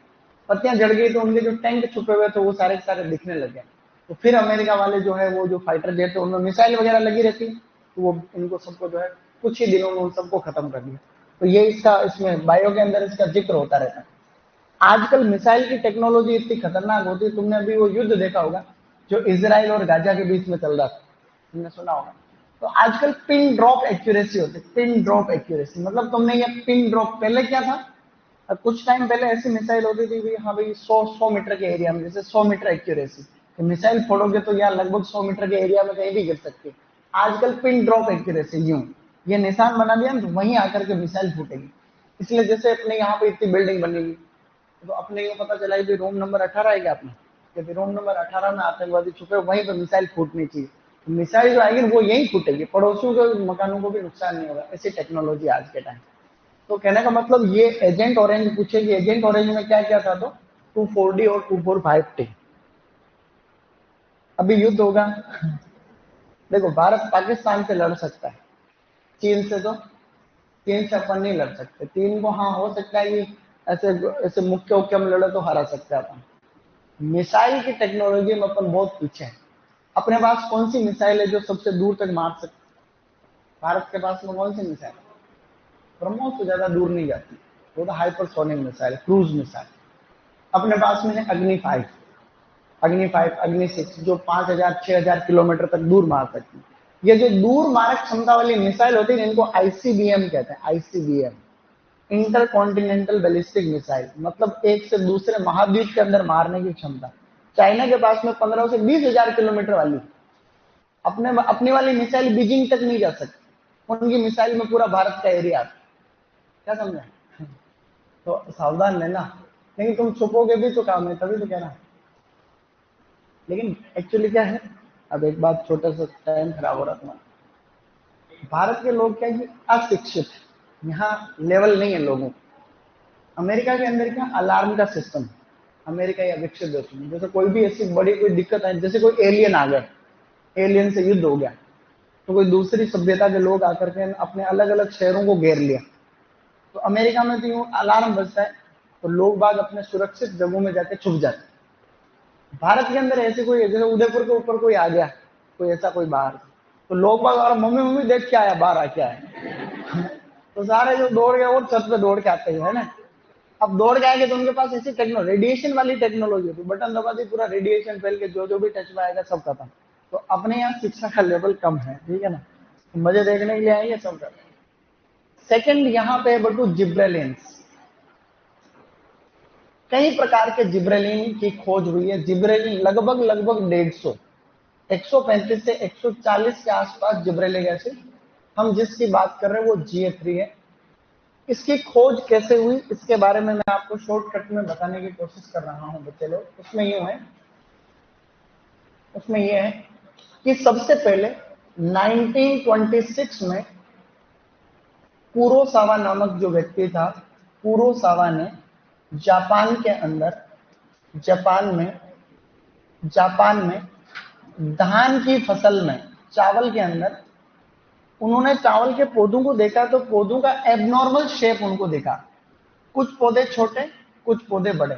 पत्तियां जड़ गई तो उनके जो टैंक छुपे हुए थे वो सारे सारे दिखने लगे। तो फिर अमेरिका वाले जो है वो जो फाइटर जेट थे उनमें मिसाइल वगैरह लगी रहती, तो वो इनको सबको जो है कुछ ही दिनों में उन सबको खत्म कर दिया। तो ये इसका, इसमें बायो के अंदर इसका जिक्र होता रहता है। आजकल मिसाइल की टेक्नोलॉजी इतनी खतरनाक होती है। तुमने अभी वो युद्ध देखा होगा जो इजराइल और गाजा के बीच में चल रहा था, तुमने सुना होगा। तो आजकल पिन ड्रॉप एक्यूरेसी होती है। पिन ड्रॉप एक्यूरेसी मतलब तुमने ये पिन ड्रॉप, पहले क्या था, कुछ टाइम पहले ऐसी मिसाइल होती थी हाँ भाई 100 मीटर के एरिया में, जैसे 100 मीटर एक्यूरेसी, तो मिसाइल फोड़ोगे तो यार लगभग 100 मीटर के एरिया में कहीं भी गिर सकती है। आजकल पिन ड्रॉप एक्यूरेसी, यूं ये निशान बना दिया तो वहीं आकर के मिसाइल फूटेगी। इसलिए जैसे अपने यहाँ पे इतनी बिल्डिंग बनेगी, तो अपने को पता चला कि रूम नंबर 18 है क्या अपना, कि रूम नंबर 18 में आतंकवादी छुपे, वहीं पर मिसाइल फूटनी चाहिए। तो मिसाइल जो आएगी वो यहीं फूटेगी, पड़ोसियों के मकानों को भी नुकसान नहीं होगा। ऐसी टेक्नोलॉजी आज के टाइम। तो कहने का मतलब ये एजेंट ऑरेंज पूछेगी, एजेंट ऑरेंज में क्या क्या था, तो 2,4-D और 2,4,5-T। अभी युद्ध होगा देखो भारत पाकिस्तान से लड़ सकता है, चीन से तो, चीन से अपन नहीं लड़ सकते। चीन को हाँ हो सकता है कि ऐसे ऐसे मुक्के उक्के में लड़े तो हरा सकते हैं अपन। मिसाइल की टेक्नोलॉजी में अपन बहुत पीछे हैं। अपने पास कौन सी मिसाइल है जो सबसे दूर तक मार सकती? भारत के पास में कौन सी मिसाइल? ब्रह्मोस से ज्यादा दूर नहीं जाती, वो तो हाइपरसोनिक मिसाइल, क्रूज मिसाइल। अपने पास में है अग्नि 5, अग्नि 5, अग्नि 6, जो 5000 6000 किलोमीटर तक दूर मार सकती है। ये जो दूर मारक क्षमता वाली मिसाइल होती है इनको आईसीबीएम कहते हैं, ICBM, inter continental ballistic missile, मतलब एक से दूसरे महाद्वीप के अंदर मारने की क्षमता। चाइना के पास में 15 से 20,000 किलोमीटर वाली, अपनी वाली मिसाइल बीजिंग तक नहीं जा सकती, उनकी मिसाइल में पूरा भारत का एरिया आता। क्या समझे? तो सावधान रहना, लेकिन तुम छुपोगे भी तो काम है, तभी तो कह रहा। लेकिन एक्चुअली क्या है, अब एक बात, छोटा सा टाइम खराब हो रहा तुम्हारा। भारत के लोग क्या है, अशिक्षित, यहाँ लेवल नहीं है लोगों। अमेरिका के अंदर क्या अलार्म का सिस्टम, अमेरिका या विकसित देशों में जैसे कोई भी ऐसी बड़ी कोई दिक्कत है, जैसे कोई एलियन आ गया, एलियन से युद्ध हो गया, तो कोई दूसरी सभ्यता के लोग आकर के अपने अलग अलग शहरों को घेर लिया, तो अमेरिका में तो यूं अलार्म बजता है, तो लोग बाग अपने सुरक्षित जगहों में जाके छुप जाते। भारत के अंदर ऐसे कोई, जैसे उदयपुर के ऊपर कोई आ गया, कोई ऐसा कोई बाहर, तो लोग बाग और मम्मी मम्मी देख के आया, बाहर आके आया तो सारे जो दौड़ गए और छत पे दौड़ के आते हैं, है ना। अब दौड़ के आएंगे तो उनके पास ऐसी टेक्नोलॉजी, रेडिएशन वाली टेक्नोलॉजी होती, बटन दबा दी पूरा रेडिएशन फैल के जो जो भी टच में आएगा सब खत्म। तो अपने यहाँ शिक्षा का लेवल कम है, ठीक है ना, मजे देखने के लिए आएंगे सब कर। सेकंड यहाँ पे बटू जिब्रेलिन्स, कई प्रकार के जिब्रेलिन की खोज हुई है। जिब्रेलिन लगभग लगभग 150, 135 से 140 के आसपास जिब्रेलिक एसिड, हम जिसकी बात कर रहे हैं वो GA3 है। इसकी खोज कैसे हुई इसके बारे में मैं आपको शॉर्टकट में बताने की कोशिश कर रहा हूं बच्चे लोग। उसमें ये है कि सबसे पहले 1926 में कुरोसावा नामक जो व्यक्ति था, कुरोसावा ने जापान के अंदर, जापान में धान की फसल में, चावल के अंदर उन्होंने चावल के पौधों को देखा, तो पौधों का एबनॉर्मल शेप उनको देखा, कुछ पौधे छोटे, कुछ पौधे बड़े,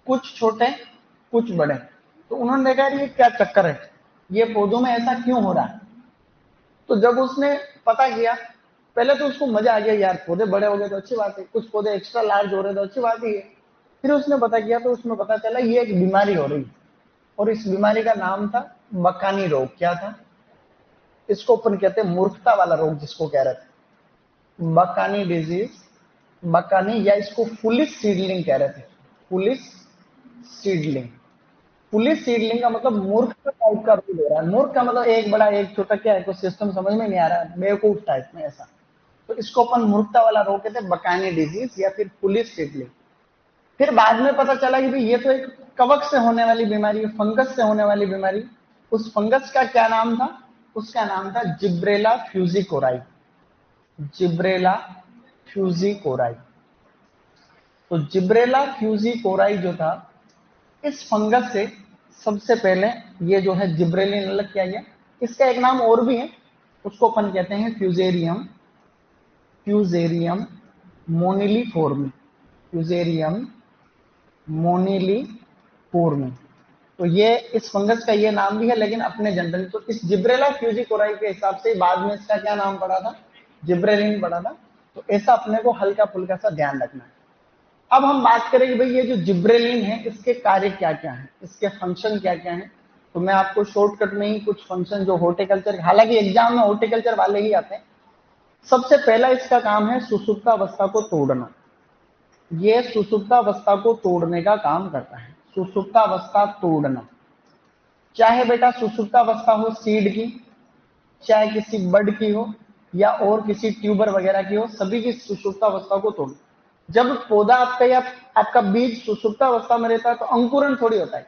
कुछ छोटे कुछ बड़े। तो उन्होंने देखा ये क्या चक्कर है, ये पौधों में ऐसा क्यों हो रहा है। तो जब उसने पता किया, पहले तो उसको मजा आ गया, यार पौधे बड़े हो गए तो अच्छी बात है, कुछ पौधे एक्स्ट्रा लार्ज हो रहे तो अच्छी बात ही है। फिर उसने पता किया तो उसमें पता चला ये एक बीमारी हो रही, और इस बीमारी का नाम था बकानी रोग। क्या था? इसको अपन कहते हैं मूर्खता वाला रोग, जिसको कह रहे थे बकानी डिजीज, बकानी, या इसको फुलिस सीडलिंग कह रहे थे, फुलिस सीडलिंग। पुलिस सीडलिंग का मतलब मूर्ख टाइप का रोग हो रहा है। मूर्ख का मतलब एक बड़ा एक छोटा, क्या है, कुछ सिस्टम समझ में नहीं आ रहा है, बेवकूफ टाइप में ऐसा। तो इसको अपन मूर्खता वाला रोग कहते हैं, बकानी डिजीज या फिर पुलिस सीडलिंग। फिर बाद में पता चला कि भाई ये तो एक कवक से होने वाली बीमारी है, फंगस से होने वाली बीमारी। उस फंगस का क्या नाम था? उसका नाम था जिब्रेला फ्यूजिकोराई, जिब्रेला फ्यूजिकोराई। तो जिब्रेला फ्यूजिकोराई जो था, इस फंगस से सबसे पहले ये जो है जिब्रेलिन अलग किया गया। इसका एक नाम और भी है, उसको अपन कहते हैं फ्यूजेरियम, फ्यूजेरियम मोनिलीफोर्मी, फ्यूजेरियम मोनिलीफोर्मी। तो ये इस फंगस का ये नाम भी है, लेकिन अपने जनरल, तो इस जिब्रेला फ्यूजिकोराई के हिसाब से बाद में इसका क्या नाम पड़ा था? जिब्रेलिन पड़ा था। तो ऐसा अपने को हल्का फुल्का सा ध्यान रखना है। अब हम बात करें कि भाई ये जो जिब्रेलिन है इसके कार्य क्या क्या है, इसके फंक्शन क्या क्या है। तो मैं आपको शॉर्टकट में ही कुछ फंक्शन जो हॉर्टिकल्चर, हालांकि एग्जाम में हॉर्टिकल्चर वाले ही आते हैं। सबसे पहला इसका काम है सुसुप्तावस्था को तोड़ना। ये सुसुप्तावस्था को तोड़ने का काम करता है, सुसुप्तावस्था तोड़ना। चाहे बेटा सुसुप्तावस्था हो सीड की, चाहे किसी बर्ड की हो, या और किसी ट्यूबर वगैरह की हो, सभी की सुसुप्तावस्था को तोड़। जब पौधा आपका या आपका बीज सुसुप्तावस्था में रहता है तो अंकुरण थोड़ी होता है।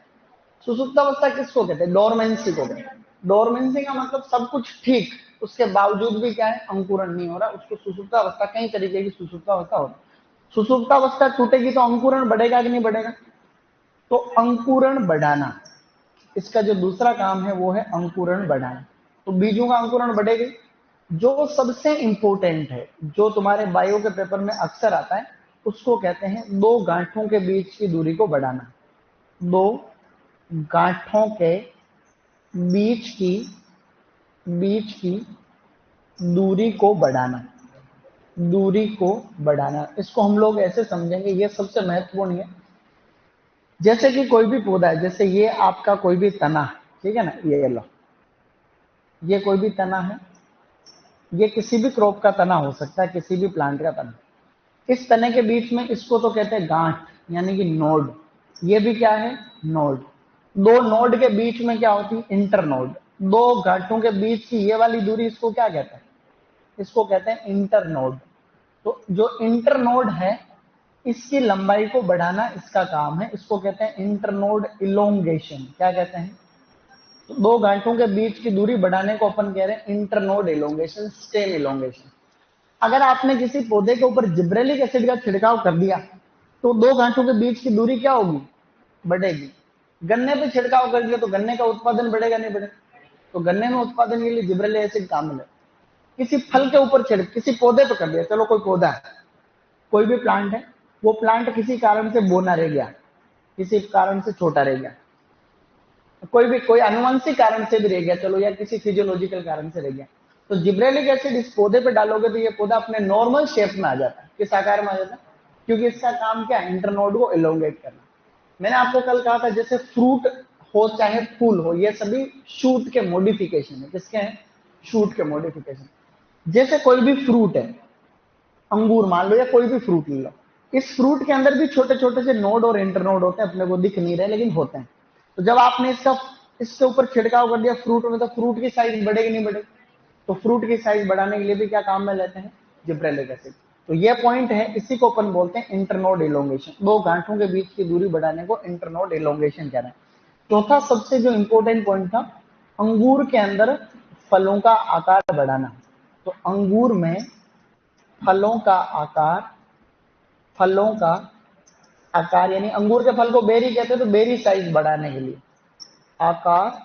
सुसुप्तावस्था किसको कहते हैं? डोरमेंसी को कहते हैं। डोरमेंसी का मतलब सब कुछ ठीक, उसके बावजूद भी क्या है, अंकुरण नहीं हो रहा, उसको सुसुप्तावस्था। कई तरीके की सुसुप्तावस्था होती है। सुसुप्तावस्था टूटेगी तो अंकुरण बढ़ेगा कि नहीं बढ़ेगा? तो अंकुरण बढ़ाना, इसका जो दूसरा काम है वो है अंकुरण बढ़ाना। तो बीजों का अंकुरण बढ़ेगी। जो सबसे इंपॉर्टेंट है, जो तुम्हारे बायो के पेपर में अक्सर आता है, उसको कहते हैं दो गांठों के बीच की दूरी को बढ़ाना। दो गांठों के बीच की दूरी को बढ़ाना, दूरी को बढ़ाना। इसको हम लोग ऐसे समझेंगे, ये सबसे महत्वपूर्ण है। जैसे कि कोई भी पौधा है, जैसे ये आपका कोई भी तना, ठीक है ना, ये लो, ये कोई भी तना है, ये किसी भी क्रॉप का तना हो सकता है, किसी भी प्लांट का तना। इस तने के बीच में इसको तो कहते हैं गांठ, यानी कि नोड। ये भी क्या है, नोड। दो नोड के बीच में क्या होती है, इंटरनोड। दो गांठों के बीच की ये वाली दूरी, इसको क्या कहते हैं, इसको कहते हैं इंटरनोड। तो जो इंटरनोड है, इसकी लंबाई को बढ़ाना इसका काम है, इसको कहते हैं इंटरनोड इलोंगेशन। क्या कहते हैं, तो दो गांठों के बीच की दूरी बढ़ाने को अपन कह रहे हैं इंटरनोड इलोंगेशन, स्टेम इलोंगेशन। अगर आपने किसी पौधे के ऊपर जिब्रेलिक एसिड का छिड़काव कर दिया, तो दो गांठों के बीच की दूरी क्या होगी, बढ़ेगी। गन्ने पे छिड़काव कर दिया तो गन्ने का उत्पादन बढ़ेगा, नहीं बढ़ेगा? तो गन्ने में उत्पादन के लिए जिब्रेलिक एसिड काम मिले। किसी फल के ऊपर छिड़क, किसी पौधे पे कर दिया, चलो कोई पौधा है, कोई भी प्लांट है, वो प्लांट किसी कारण से बोना रह गया, किसी कारण से छोटा रह गया, कोई आनुवंशिक कारण से भी रह गया, चलो, या किसी फिजियोलॉजिकल कारण से रह गया, तो जिब्रेलिक एसिड इस पौधे पे डालोगे तो ये पौधा अपने नॉर्मल शेप में आ जाता है। किस आकार में आ जाता है, क्योंकि इसका काम क्या है, इंटरनोड को इलोंगेट करना। मैंने आपको कल कहा था, जैसे फ्रूट हो चाहे फूल हो, ये सभी शूट के मॉडिफिकेशन है। किसके हैं, शूट के मॉडिफिकेशन। जैसे कोई भी फ्रूट है, अंगूर मान लो, या कोई भी फ्रूट ले लो, इस फ्रूट के अंदर भी छोटे छोटे से नोड और इंटरनोड होते हैं, अपने को दिख नहीं रहे लेकिन होते हैं। तो जब आपने इसके ऊपर छिड़काव कर दिया फ्रूट में, तो फ्रूट की साइज बढ़ेगी, नहीं बढ़ेगी? तो फ्रूट की साइज बढ़ाने के लिए भी क्या काम में लेते हैं, जिब्रेलिक एसिड। तो ये पॉइंट है, इसी को अपन बोलते हैं इंटरनोड इलोंगेशन। दो गांठों के बीच की दूरी बढ़ाने को इंटरनोड इलोंगेशन कह रहे हैं। चौथा सबसे जो इंपॉर्टेंट पॉइंट था, अंगूर के अंदर फलों का आकार बढ़ाना। तो अंगूर में फलों का आकार, फलों का आकार यानी अंगूर के फल को बेरी कहते हैं, तो बेरी साइज बढ़ाने के लिए, आकार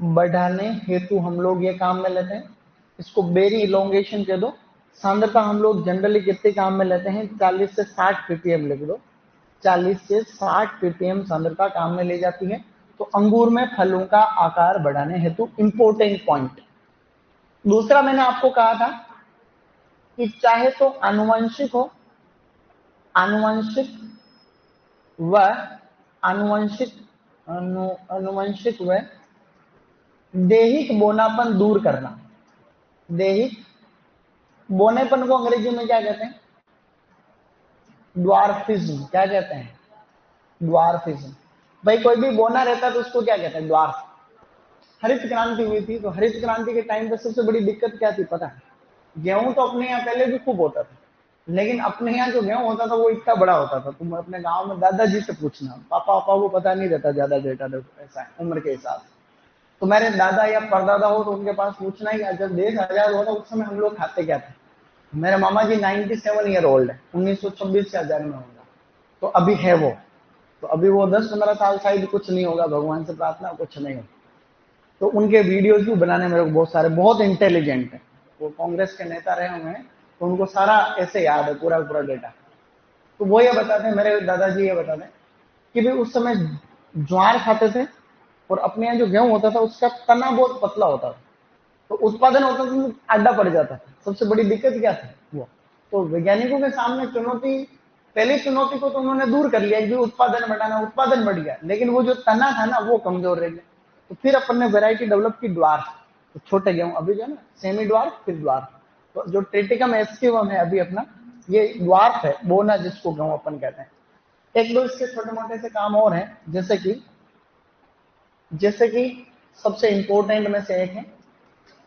बढ़ाने हेतु हम लोग ये काम में लेते हैं, इसको बेरी इलोंगेशन कह दो। सांद्रता हम लोग जनरली कितने काम में लेते हैं, 40 से 60 ppm लिख दो, 40 से 60 ppm सांद्रता काम में ले जाती है। तो अंगूर में फलों का आकार बढ़ाने हेतु इंपॉर्टेंट पॉइंट। दूसरा मैंने आपको कहा था कि चाहे तो आनुवंशिक हो, आनुवंशिक व आनुवंशिक अनुवंशिक व दैहिक बोनापन दूर करना। दैहिक बोनेपन को अंग्रेजी में क्या कहते हैं, ड्वार्फिज्म। क्या कहते हैं, ड्वार्फिज्म। भाई कोई भी बोना रहता है तो उसको क्या कहते हैं, ड्वार्फ। हरित क्रांति हुई थी, तो हरित क्रांति के टाइम पे सबसे बड़ी दिक्कत क्या थी पता है, गेहूं तो अपने यहाँ पहले भी खूब होता था, लेकिन अपने यहाँ जो गेहूं होता था वो इतना बड़ा होता था, तुम अपने गांव में दादाजी से पूछना, पापा पापा को पता नहीं रहता ज्यादा डेटा, ऐसा है उम्र के हिसाब से। तो मेरे दादा या परदादा हो तो उनके पास पूछना ही, जब देश आजाद हुआ था उस समय हम लोग खाते क्या थे। मेरे मामा जी 97 ईयर ओल्ड है, 1926 से आजाद में होगा, तो अभी है वो, तो अभी वो 10-15 साल शायद कुछ नहीं होगा, भगवान से प्रार्थना कुछ नहीं हो। तो उनके वीडियोज भी बनाने मेरे को बहुत सारे, बहुत इंटेलिजेंट है, वो कांग्रेस के नेता रहे हुए हैं, तो उनको सारा ऐसे याद है, पूरा पूरा डेटा। तो वो ये बताते हैं, मेरे दादाजी ये बताते हैं कि भाई उस समय ज्वार खाते थे, और अपने यहाँ जो गेहूं होता था उसका तना बहुत पतला होता था, तो उत्पादन होता था तो आडा पड़ जाता था। सबसे बड़ी दिक्कत क्या थी वो, तो वैज्ञानिकों के सामने चुनौती, पहली चुनौती को तो उन्होंने दूर कर लिया कि उत्पादन बढ़ाना, उत्पादन बढ़ गया, लेकिन वो जो तना था ना वो कमजोर रह गया। तो फिर अपन ने वेराइटी डेवलप की ड्वार्फ, तो छोटे गेहूं, अभी जो है ना सेमी ड्वार्फ फिर ड्वार्फ। तो जो ट्रिटिकम एस्किवम है अभी अपना, ये ड्वार्फ है, बोना जिसको गेहूं अपन कहते हैं। एक दो इसके छोटे मोटे से काम और हैं, जैसे कि सबसे इंपॉर्टेंट में से एक है,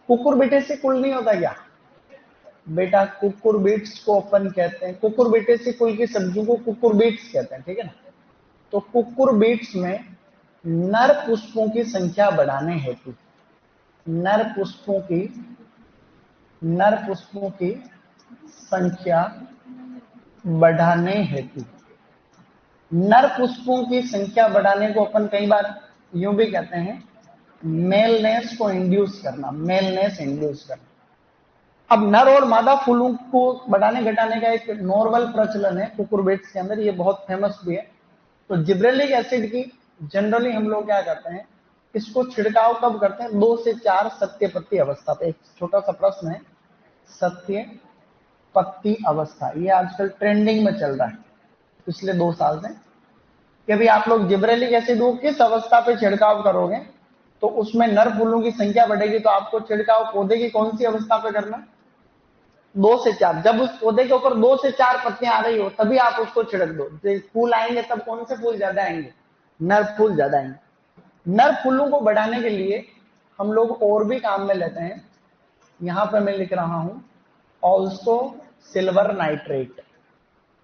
कुकुर से कुल नहीं होता क्या बेटा, कुकुर बीट्स को अपन कहते हैं, कुकुर से कुल की सब्जियों को कुकुर बीट्स कहते हैं, ठीक है ना। तो कुकुर बीट्स में नर पुष्पों की संख्या बढ़ाने हेतु, नर पुष्पों की संख्या बढ़ाने हेतु, नर पुष्पों की संख्या बढ़ाने को अपन कई बार यूं भी कहते हैं मेलनेस को इंड्यूस करना, मेलनेस इंड्यूस करना। अब नर और मादा फूलों को बढ़ाने घटाने का एक नॉर्मल प्रचलन है कुकुरबिट्स के अंदर, ये बहुत फेमस भी है। तो जिब्रेलिक एसिड की जनरली हम लोग क्या करते हैं, इसको छिड़काव कब करते हैं, 2 से 4 सत्य पत्ती अवस्था पे। एक छोटा सा प्रश्न है, सत्य पत्ती अवस्था, ये आजकल ट्रेंडिंग में चल रहा है पिछले 2 साल से, कि भाई आप लोग जिब्रेलिक एसिड को किस अवस्था पे छिड़काव करोगे तो उसमें नर फूलों की संख्या बढ़ेगी। तो आपको छिड़काव पौधे की कौन सी अवस्था पे करना, 2 से 4। जब उस पौधे के ऊपर 2 से 4 पत्तियां आ रही हो तभी आप उसको छिड़क दो। फूल आएंगे तब कौन से फूल ज्यादा आएंगे, नर फूल ज्यादा आएंगे। नर फूलों को बढ़ाने के लिए हम लोग और भी काम में लेते हैं, यहां पर मैं लिख रहा हूं ऑल्सो सिल्वर नाइट्रेट।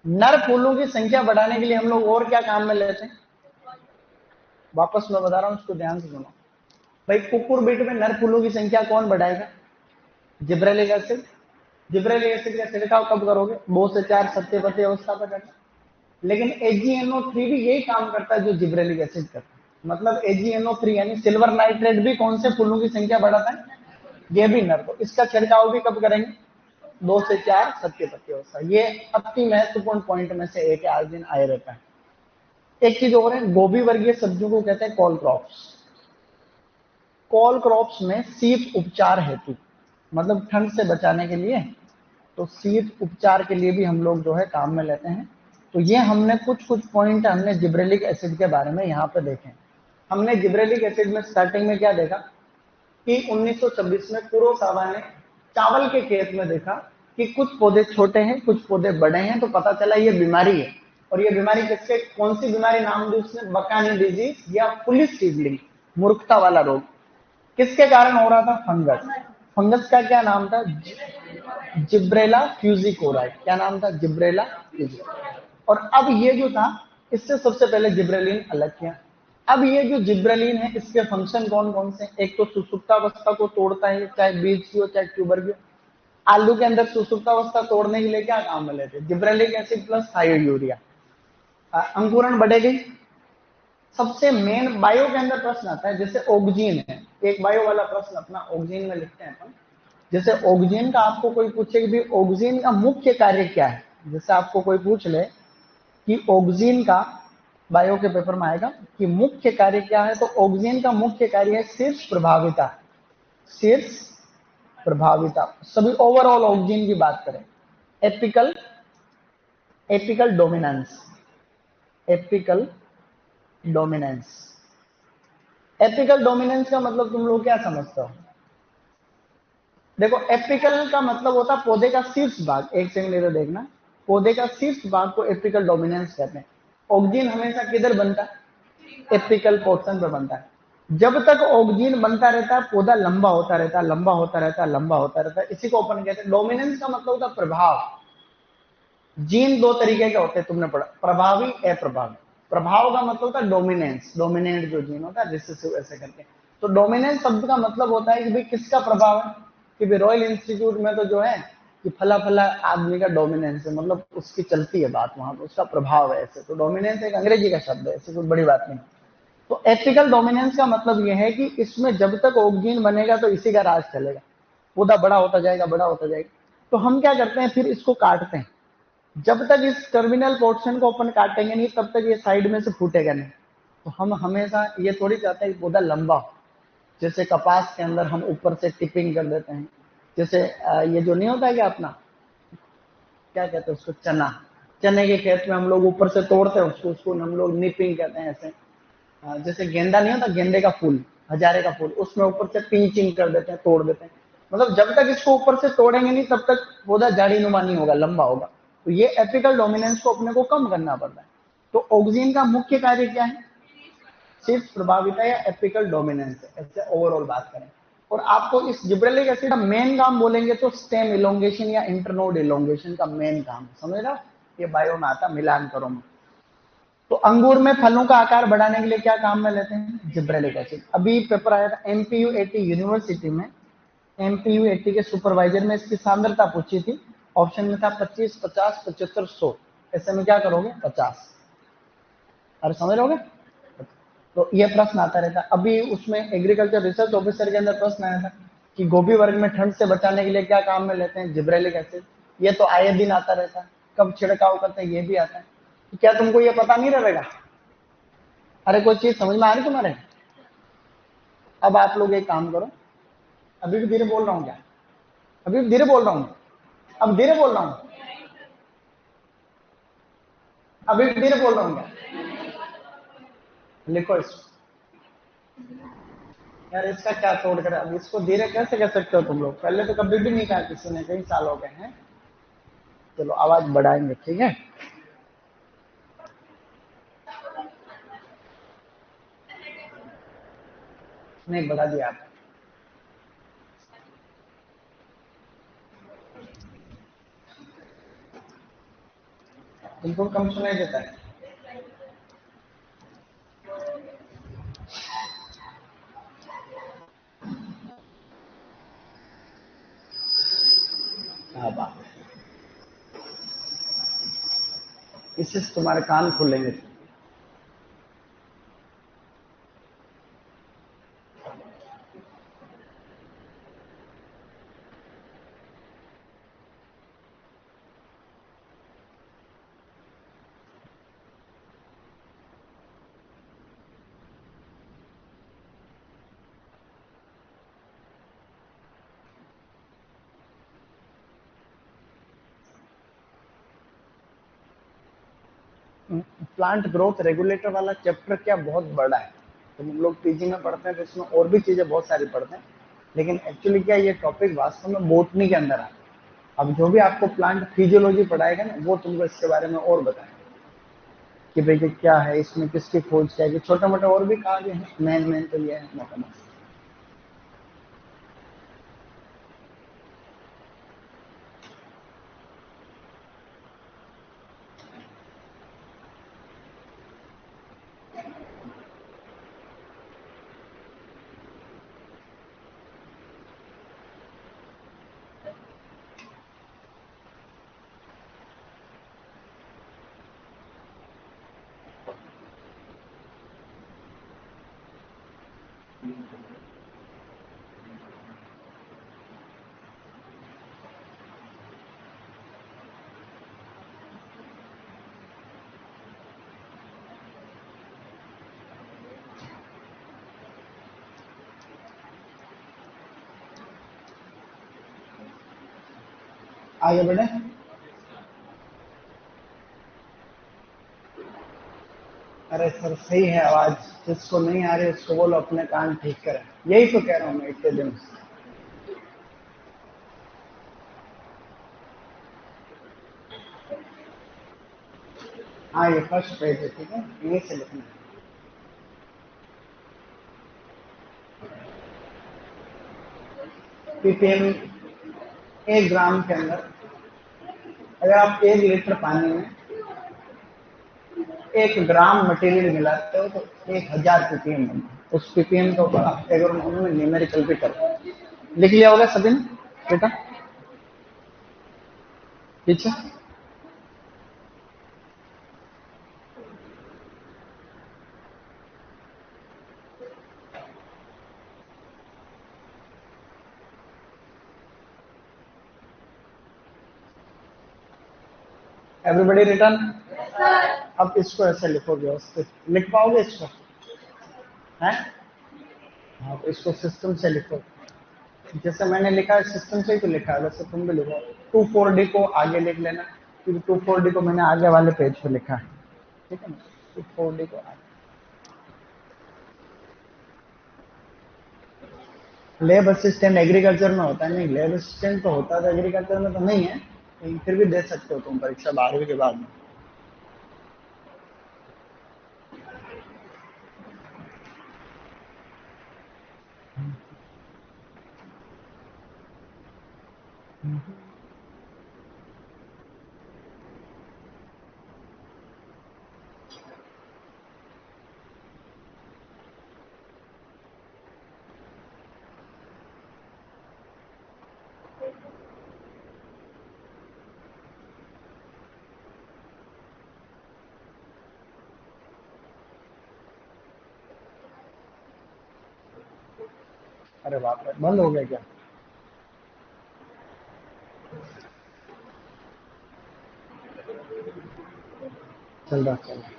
नर फूलों की संख्या बढ़ाने के लिए हम लोग और क्या काम में लेते हैं, वापस मैं बता रहा हूं, उसको ध्यान से सुनो भाई। कुकुरबिट में नर फूलों की संख्या कौन बढ़ाएगा, जिब्रेलिक एसिड। जिब्रेलिक एसिड का छिड़काव कब करोगे, 2 से 4 सत्य पत्ती अवस्था पर करना। लेकिन AgNO3 भी यही काम करता है जो जिब्रेलिक एसिड करता है। मतलब AgNO3 यानी सिल्वर नाइट्रेट भी कौन से फूलों की संख्या बढ़ाता है, ये भी नर। तो इसका छिड़काव भी कब करेंगे, 2 से 4 सत्य पत्ती अवस्था। ये अति महत्वपूर्ण पॉइंट में से एक आज दिन आए रहता है। एक चीज और है, गोभी वर्गीय सब्जियों को कहते हैं कॉल क्रॉप्स। कॉल क्रॉप्स में शीत उपचार हेतु, मतलब ठंड से बचाने के लिए, तो शीत उपचार के लिए भी हम लोग जो है काम में लेते हैं। तो ये हमने कुछ पॉइंट हमने जिब्रेलिक एसिड के बारे में यहाँ पे देखे। हमने जिब्रेलिक एसिड में स्टार्टिंग में क्या देखा कि 1926 में कुरोसावा ने चावल के खेत में देखा कि कुछ पौधे छोटे हैं कुछ पौधे बड़े हैं, तो पता चला ये बीमारी है। और ये बीमारी किसके, कौन सी बीमारी नाम दी उसने, बकानी डिजीज या पुलिस सीडलिंग, मूर्खता वाला रोग। किसके कारण हो रहा था, फंगस। फंगस का क्या नाम था, जिब्रेला फ्यूजिकोराई। क्या नाम था, जिब्रेला फ्यूजिकोराई। और अब ये जो था, इससे सबसे पहले जिब्रेलिन अलग किया। अब ये जो जिब्रेलिन है इसके फंक्शन कौन कौन से, एक तो सुसुप्तावस्था को तोड़ता है, चाहे बीज की हो चाहे ट्यूबर की हो। आलू के अंदर सुसुप्तावस्था तोड़ने के लिए क्या काम में लेते, जिब्रेलिक एसिड प्लस थायोयूरिया। अंकुरण बढ़ेगी। सबसे मेन बायो के अंदर प्रश्न आता है, जैसे ऑक्सीजन है, एक बायो वाला प्रश्न अपना ऑक्सीजन में लिखते हैं अपन। जैसे ऑक्सीजन का आपको कोई पूछे कि भी ऑक्सीजन का मुख्य कार्य क्या है, जैसे आपको कोई पूछ ले कि ऑक्सीजन का, बायो के पेपर में आएगा कि मुख्य कार्य क्या है, तो ऑक्सीजन का मुख्य कार्य है शीर्ष प्रभाविता। शीर्ष प्रभाविता, सभी ओवरऑल ऑक्सीजन की बात करें। Apical, apical dominance, apical dominance. Apical dominance का मतलब तुम लोग क्या समझते हो, देखो एपिकल का मतलब होता है पौधे का शीर्ष भाग। एक सेकंड इधर देखना, पौधे का शीर्ष भाग को एपिकल डोमिनेंस कहते हैं। ऑक्सीजन हमेशा किधर बनता है, एपिकल पोर्शन पे बनता है। जब तक ऑक्सीजन बनता रहता है पौधा लंबा होता रहता है, लंबा होता रहता है, लंबा होता रहता है। इसी को अपन कहते हैं डोमिनेंस का मतलब होता है प्रभाव। जीन 2 तरीके के होते हैं, तुमने पढ़ा, प्रभावी अप्रभावी। प्रभाव का मतलब होता है डोमिनेंस, डोमिनेंट जो जीन होता है, रिसेसिव ऐसे करके। तो डोमिनेंस शब्द का मतलब होता है कि भाई किसका प्रभाव है, कि भाई रॉयल इंस्टीट्यूट में तो जो है कि फला फला आदमी का डोमिनेंस है, मतलब उसकी चलती है बात वहां पर, उसका प्रभाव है ऐसे। तो डोमिनेंस एक अंग्रेजी का शब्द है, ऐसी कोई बड़ी बात नहीं। तो एपिकल डोमिनेंस का मतलब यह है कि इसमें जब तक ऑक्सीजन बनेगा तो इसी का राज चलेगा, पौधा बड़ा होता जाएगा, बड़ा होता जाएगा। तो हम क्या करते हैं, फिर इसको काटते हैं। जब तक इस टर्मिनल पोर्शन को अपन काटेंगे नहीं तब तक ये साइड में से फूटेगा नहीं। तो हम हमेशा ये थोड़ी चाहते हैं कि पौधा लंबा हो। जैसे कपास के अंदर हम ऊपर से टिपिंग कर देते हैं, जैसे ये जो नहीं होता है कि अपना क्या कहते हैं उसको, चना, चने के खेत में हम लोग ऊपर से तोड़ते हैं उसको, उसको हम लोग निपिंग कहते हैं ऐसे। जैसे गेंदा नहीं होता, गेंदे का फूल, हजारे का फूल, उसमें ऊपर से पिंचिंग कर देते हैं, तोड़ देते हैं। मतलब जब तक इसको ऊपर से तोड़ेंगे नहीं तब तक पौधा झाड़ी नुमा नहीं होगा, लंबा होगा। तो ये एपिकल डोमिनेंस को अपने को कम करना पड़ता है। तो ऑक्सीजन का मुख्य कार्य क्या है, शीर्ष प्रभाविता या एपिकल डोमिनेंस, ऐसे ओवरऑल बात करें। और आपको इस जिब्रेलिक एसिड का मेन काम बोलेंगे तो स्टेम इलोंगेशन या इंटरनोड इलोंगेशन का मेन काम, समझ रहे हो, ये बायो में आता, मिलान करो में। तो अंगूर में फलों का आकार बढ़ाने के लिए क्या काम में लेते हैं, जिब्रेलिक एसिड। अभी पेपर आया था एमपीयू 80 यूनिवर्सिटी में, एमपीयू 80 के सुपरवाइजर में इसकी सांद्रता पूछी थी। ऑप्शन में था 25, 50, 75, 100। ऐसे में क्या करोगे, 50। अरे समझ लोगे। तो ये प्रश्न आता रहता। अभी उसमें एग्रीकल्चर रिसर्च ऑफिसर के अंदर प्रश्न आया था कि गोभी वर्ग में ठंड से बचाने के लिए क्या काम में लेते हैं, जिब्रेलिक एसिड। ये तो आए दिन आता रहता है, कब छिड़काव करते हैं ये भी आता है। तो क्या तुमको ये पता नहीं रहेगा? अरे कोई चीज समझ में आ रही तुम्हारे? अब आप लोग एक काम करो, अभी भी धीरे बोल रहा हूँ क्या? अभी भी धीरे बोल रहा हूँ? अब धीरे बोल रहा हूँ? अभी भी धीरे बोल रहा हूँ क्या? लिखो इसको। यार इसका क्या तोड़ कर, अब इसको धीरे कैसे कह सकते हो तुम लोग? पहले तो कभी भी नहीं कहा किसी ने, कई साल हो गए हैं। चलो आवाज बढ़ाएंगे, ठीक है? नहीं बढ़ा दिया आप। तुमको कम सुनाई देता है? क्या बात है, इससे तुम्हारे कान खुलेंगे। प्लांट ग्रोथ रेगुलेटर वाला चैप्टर क्या बहुत बड़ा है। तो हम लोग पीजी में पढ़ते हैं तो इसमें और भी चीजें बहुत सारी पढ़ते हैं, लेकिन एक्चुअली क्या ये टॉपिक वास्तव में बोटनी के अंदर आता है। अब जो भी आपको प्लांट फिजियोलॉजी पढ़ाएगा ना, वो तुमको इसके बारे में और बताएगा कि भाई ये क्या है, इसमें किसकी खोज क्या है। छोटे मोटे और भी कार्य हैं, मेन मेन तो ये है मोटा मोटा। आगे बढ़े। अरे सर सही है आवाज, जिसको नहीं आ रही उसको बोलो अपने कान ठीक करें। यही तो कह रहा हूँ मैं इतने दिन से। हाँ ये फर्स्ट पेज है, ठीक है, यहीं से लिखना है। पीपीएम 1 ग्राम के अंदर, अगर आप 1 लीटर पानी में 1 ग्राम मटेरियल मिलाते हो तो 1000 पीपीएम बनता है। उस पीपीएम के ऊपर आप अगर उन्होंने न्यूमेरिकल भी कर लिख लिया होगा सभी ने बेटा पीछे। Everybody return. अब इसको ऐसे लिखो व्यवस्थित, लिख पाओगे इसको? है हाँ, तो इसको सिस्टम से लिखो। जैसे मैंने लिखा है सिस्टम से ही तो लिखा है, वैसे तुम भी लिखो। 2,4-D को आगे लिख लेना, क्योंकि 2,4-D को मैंने आगे वाले पेज पे लिखा है, ठीक है ना? 2,4-D को आगे। लैब असिस्टेंट एग्रीकल्चर में होता है? नहीं, लैब असिस्टेंट तो होता है, एग्रीकल्चर में तो नहीं है, लेकिन फिर भी दे सकते हो तुम परीक्षा 12वीं के बाद में। अरे बाप रे, बंद हो गया क्या? चल रहा चल रहा।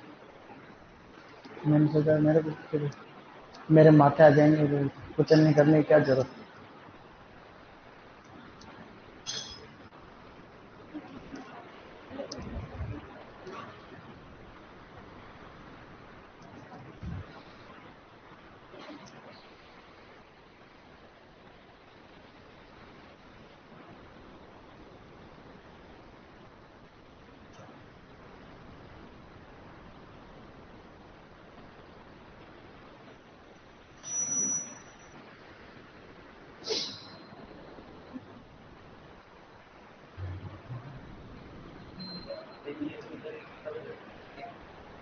मैंने सोचा मेरे को फिर मेरे माथे आ जाएंगे, कुचलने करने की क्या जरूरत।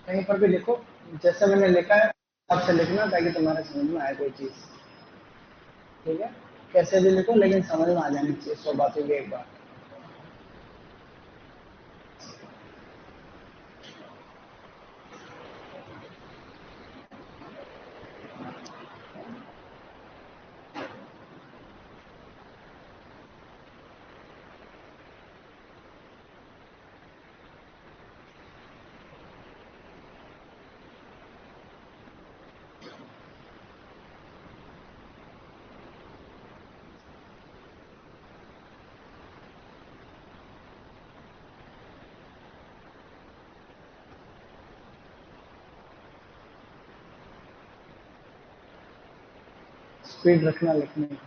कहीं पर भी लिखो जैसे मैंने लिखा है, आपसे लिखना ताकि तुम्हारे समझ में आए कोई चीज। ठीक है, कैसे भी लिखो लेकिन समझ में आ जानी चाहिए 100 बातों की एक बार। स्पीड रखना लिखने की।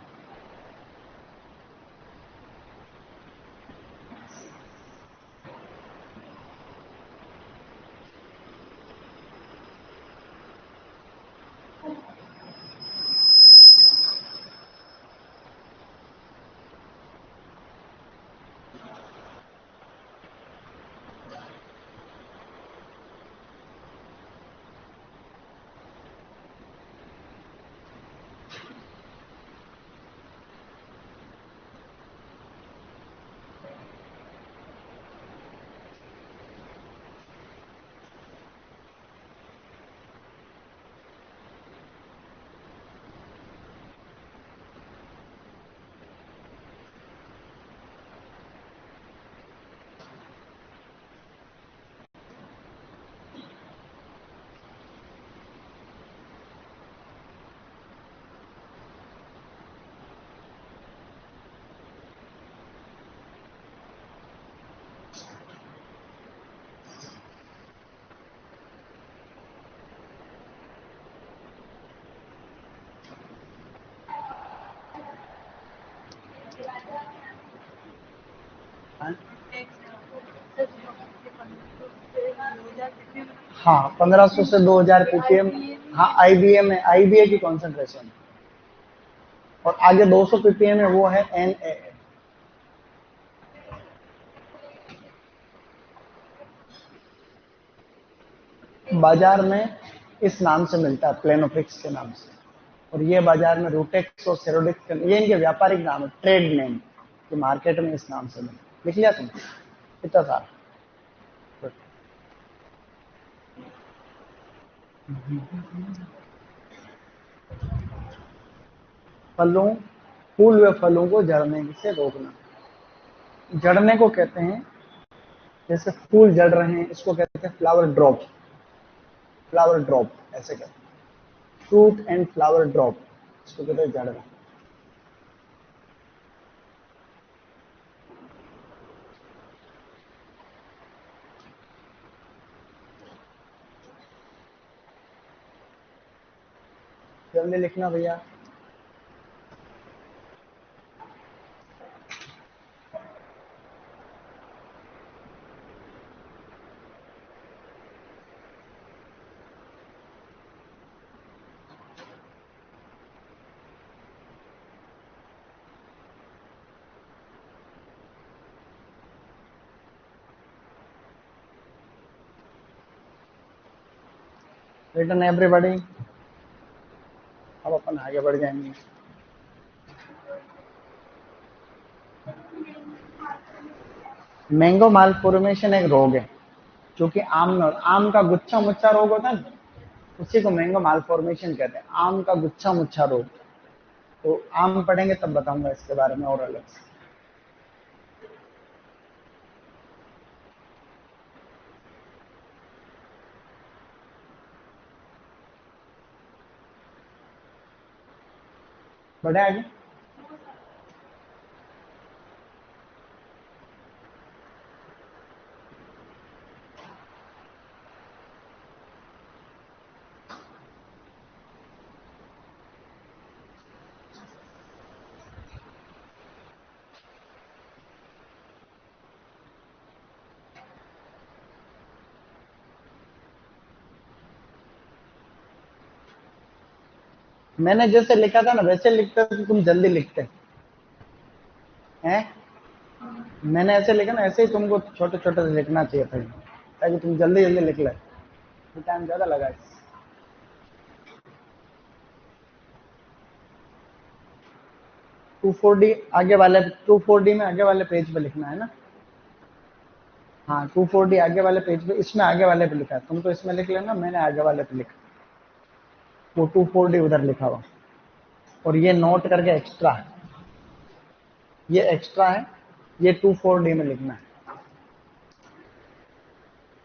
हाँ, 1500 से 2000 पीपीएम। हाँ, आईबीए में आईबीए की कॉन्सेंट्रेशन, और आगे 200 पीपीएम में वो है एनए। बाजार में इस नाम से मिलता है, प्लेनोफ्रिक्स के नाम से। और ये बाजार में रूटेक्स और सेरोडिक्स, ये इनके व्यापारिक नाम है, ट्रेड नेम, कि मार्केट में इस नाम से मिलता। लिख लिया तुम इतना सारा? फलों, फूल व फलों को झड़ने से रोकना। जड़ने को कहते हैं, जैसे फूल जड़ रहे हैं इसको कहते हैं फ्लावर ड्रॉप। फ्लावर ड्रॉप ऐसे कहते हैं, फ्रूट एंड फ्लावर ड्रॉप, इसको कहते हैं जड़ना। जल्दी लिखना भैया। Return everybody. अब अपन आगे बढ़ जाएंगे। मैंगो माल फॉर्मेशन एक रोग है जो कि आम में, आम का गुच्छा मुच्छा रोग होता है ना, उसी को मैंगो माल फॉर्मेशन कहते हैं, आम का गुच्छा मुच्छा रोग। तो आम पढ़ेंगे तब बताऊंगा इसके बारे में और अलग से। बढ़े आगे। मैंने जैसे लिखा था ना वैसे लिखते तो तुम जल्दी लिखते हैं। मैंने ऐसे लिखा ना, ऐसे ही तुमको छोटे छोटे से लिखना चाहिए था, ताकि तुम जल्दी जल्दी लिख ले। टाइम ज्यादा लगा है। 240 आगे वाले, 240 में आगे वाले पेज पे लिखना है ना। हाँ 240 आगे वाले पेज पे, इसमें आगे वाले पे लिखा है, तुम तो इसमें लिख लेना, मैंने आगे वाले पे लिखा। वो 240 उधर लिखा हुआ, और ये नोट करके एक्स्ट्रा है, ये एक्स्ट्रा है, ये 240 में लिखना है।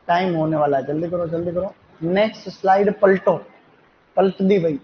टाइम होने वाला है, जल्दी करो जल्दी करो। नेक्स्ट स्लाइड पलटो, पलट दी भाई।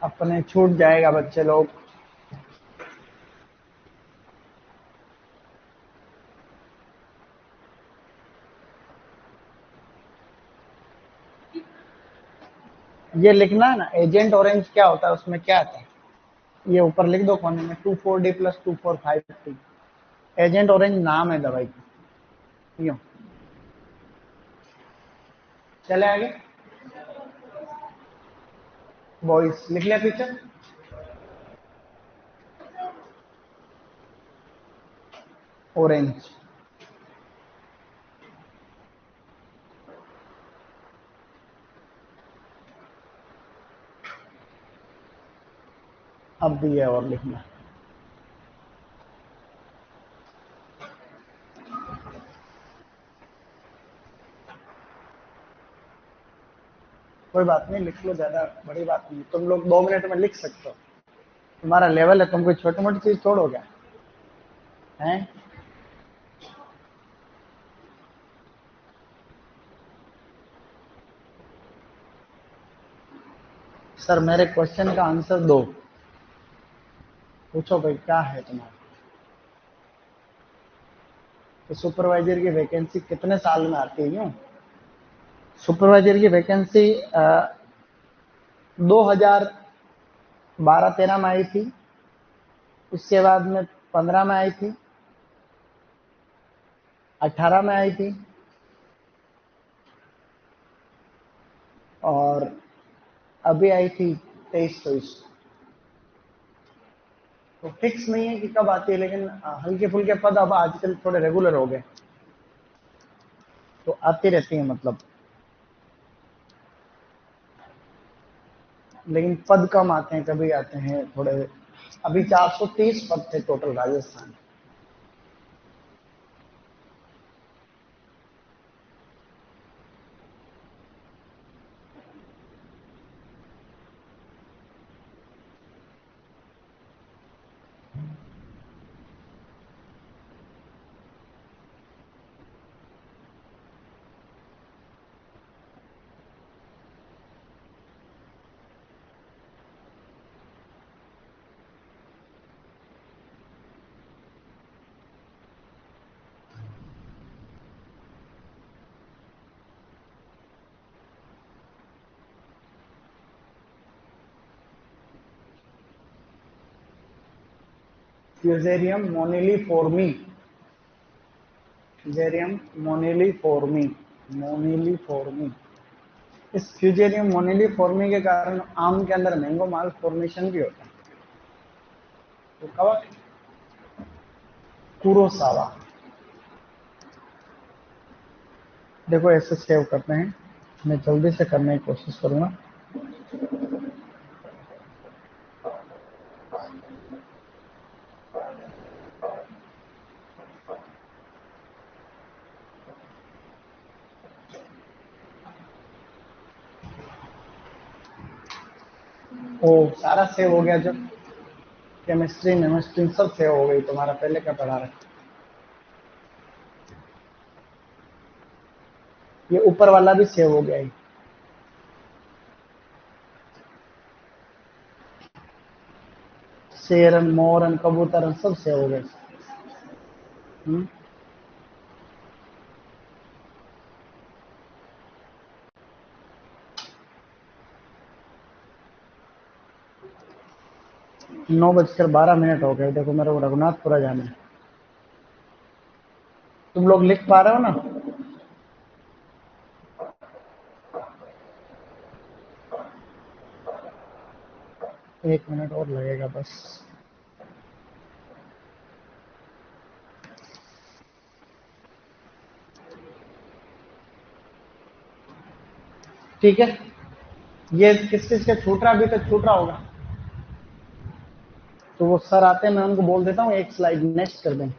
अपने छूट जाएगा बच्चे लोग। ये लिखना है ना, एजेंट ऑरेंज क्या होता है, उसमें क्या आता है, ये ऊपर लिख दो कोने में, 240 प्लस 2452। एजेंट ऑरेंज नाम है दवाई का। यूं चले आगे। बॉयज लिख लिया पीछे। ऑरेंज, अब भी है और लिखना। कोई बात नहीं, लिख लो, ज्यादा बड़ी बात नहीं, तुम लोग 2 मिनट में लिख सकते हो, तुम्हारा लेवल है, तुम कोई छोटी मोटी चीज छोड़ोगे हैं। सर मेरे क्वेश्चन का आंसर दो, पूछो भाई क्या है तुम्हारा। तो सुपरवाइजर की वैकेंसी कितने साल में आती है यूं। सुपरवाइजर की वैकेंसी 2012-13 में आई थी, उसके बाद में 15 में आई थी, 18 में आई थी, और अभी आई थी 23-24। तो फिक्स नहीं है कि कब आती है, लेकिन हल्के फुल्के पद अब आजकल थोड़े रेगुलर हो गए, तो आती रहती है मतलब। लेकिन पद कम आते हैं, कभी आते हैं थोड़े। अभी 430 पद थे total Rajasthan. Fusarium moniliforme, Fusarium moniliforme, moniliforme. इस फ्यूजेरियम मोनिलीफोर्मी के कारण आम के अंदर मैंगो माल फॉर्मेशन भी होता है। तो कवक कुरोसावा। देखो ऐसे सेव करते हैं, मैं जल्दी से करने की कोशिश करूंगा। ओ सारा सेव हो गया। जब केमिस्ट्री सब सेव हो गई तुम्हारा, पहले का पढ़ा रहा। ये ऊपर वाला भी सेव हो गया है। शेरन, मोरन, कबूतरन सब सेव हो गए। 9:12 हो गए। देखो मेरे को रघुनाथपुरा जाना है। तुम लोग लिख पा रहे हो ना? 1 मिनट और लगेगा बस। ठीक है, ये किस चीज का छूट रहा, अभी तक छूट रहा होगा। तो वो सर आते हैं, मैं उनको बोल देता हूँ एक स्लाइड नेक्स्ट कर दें।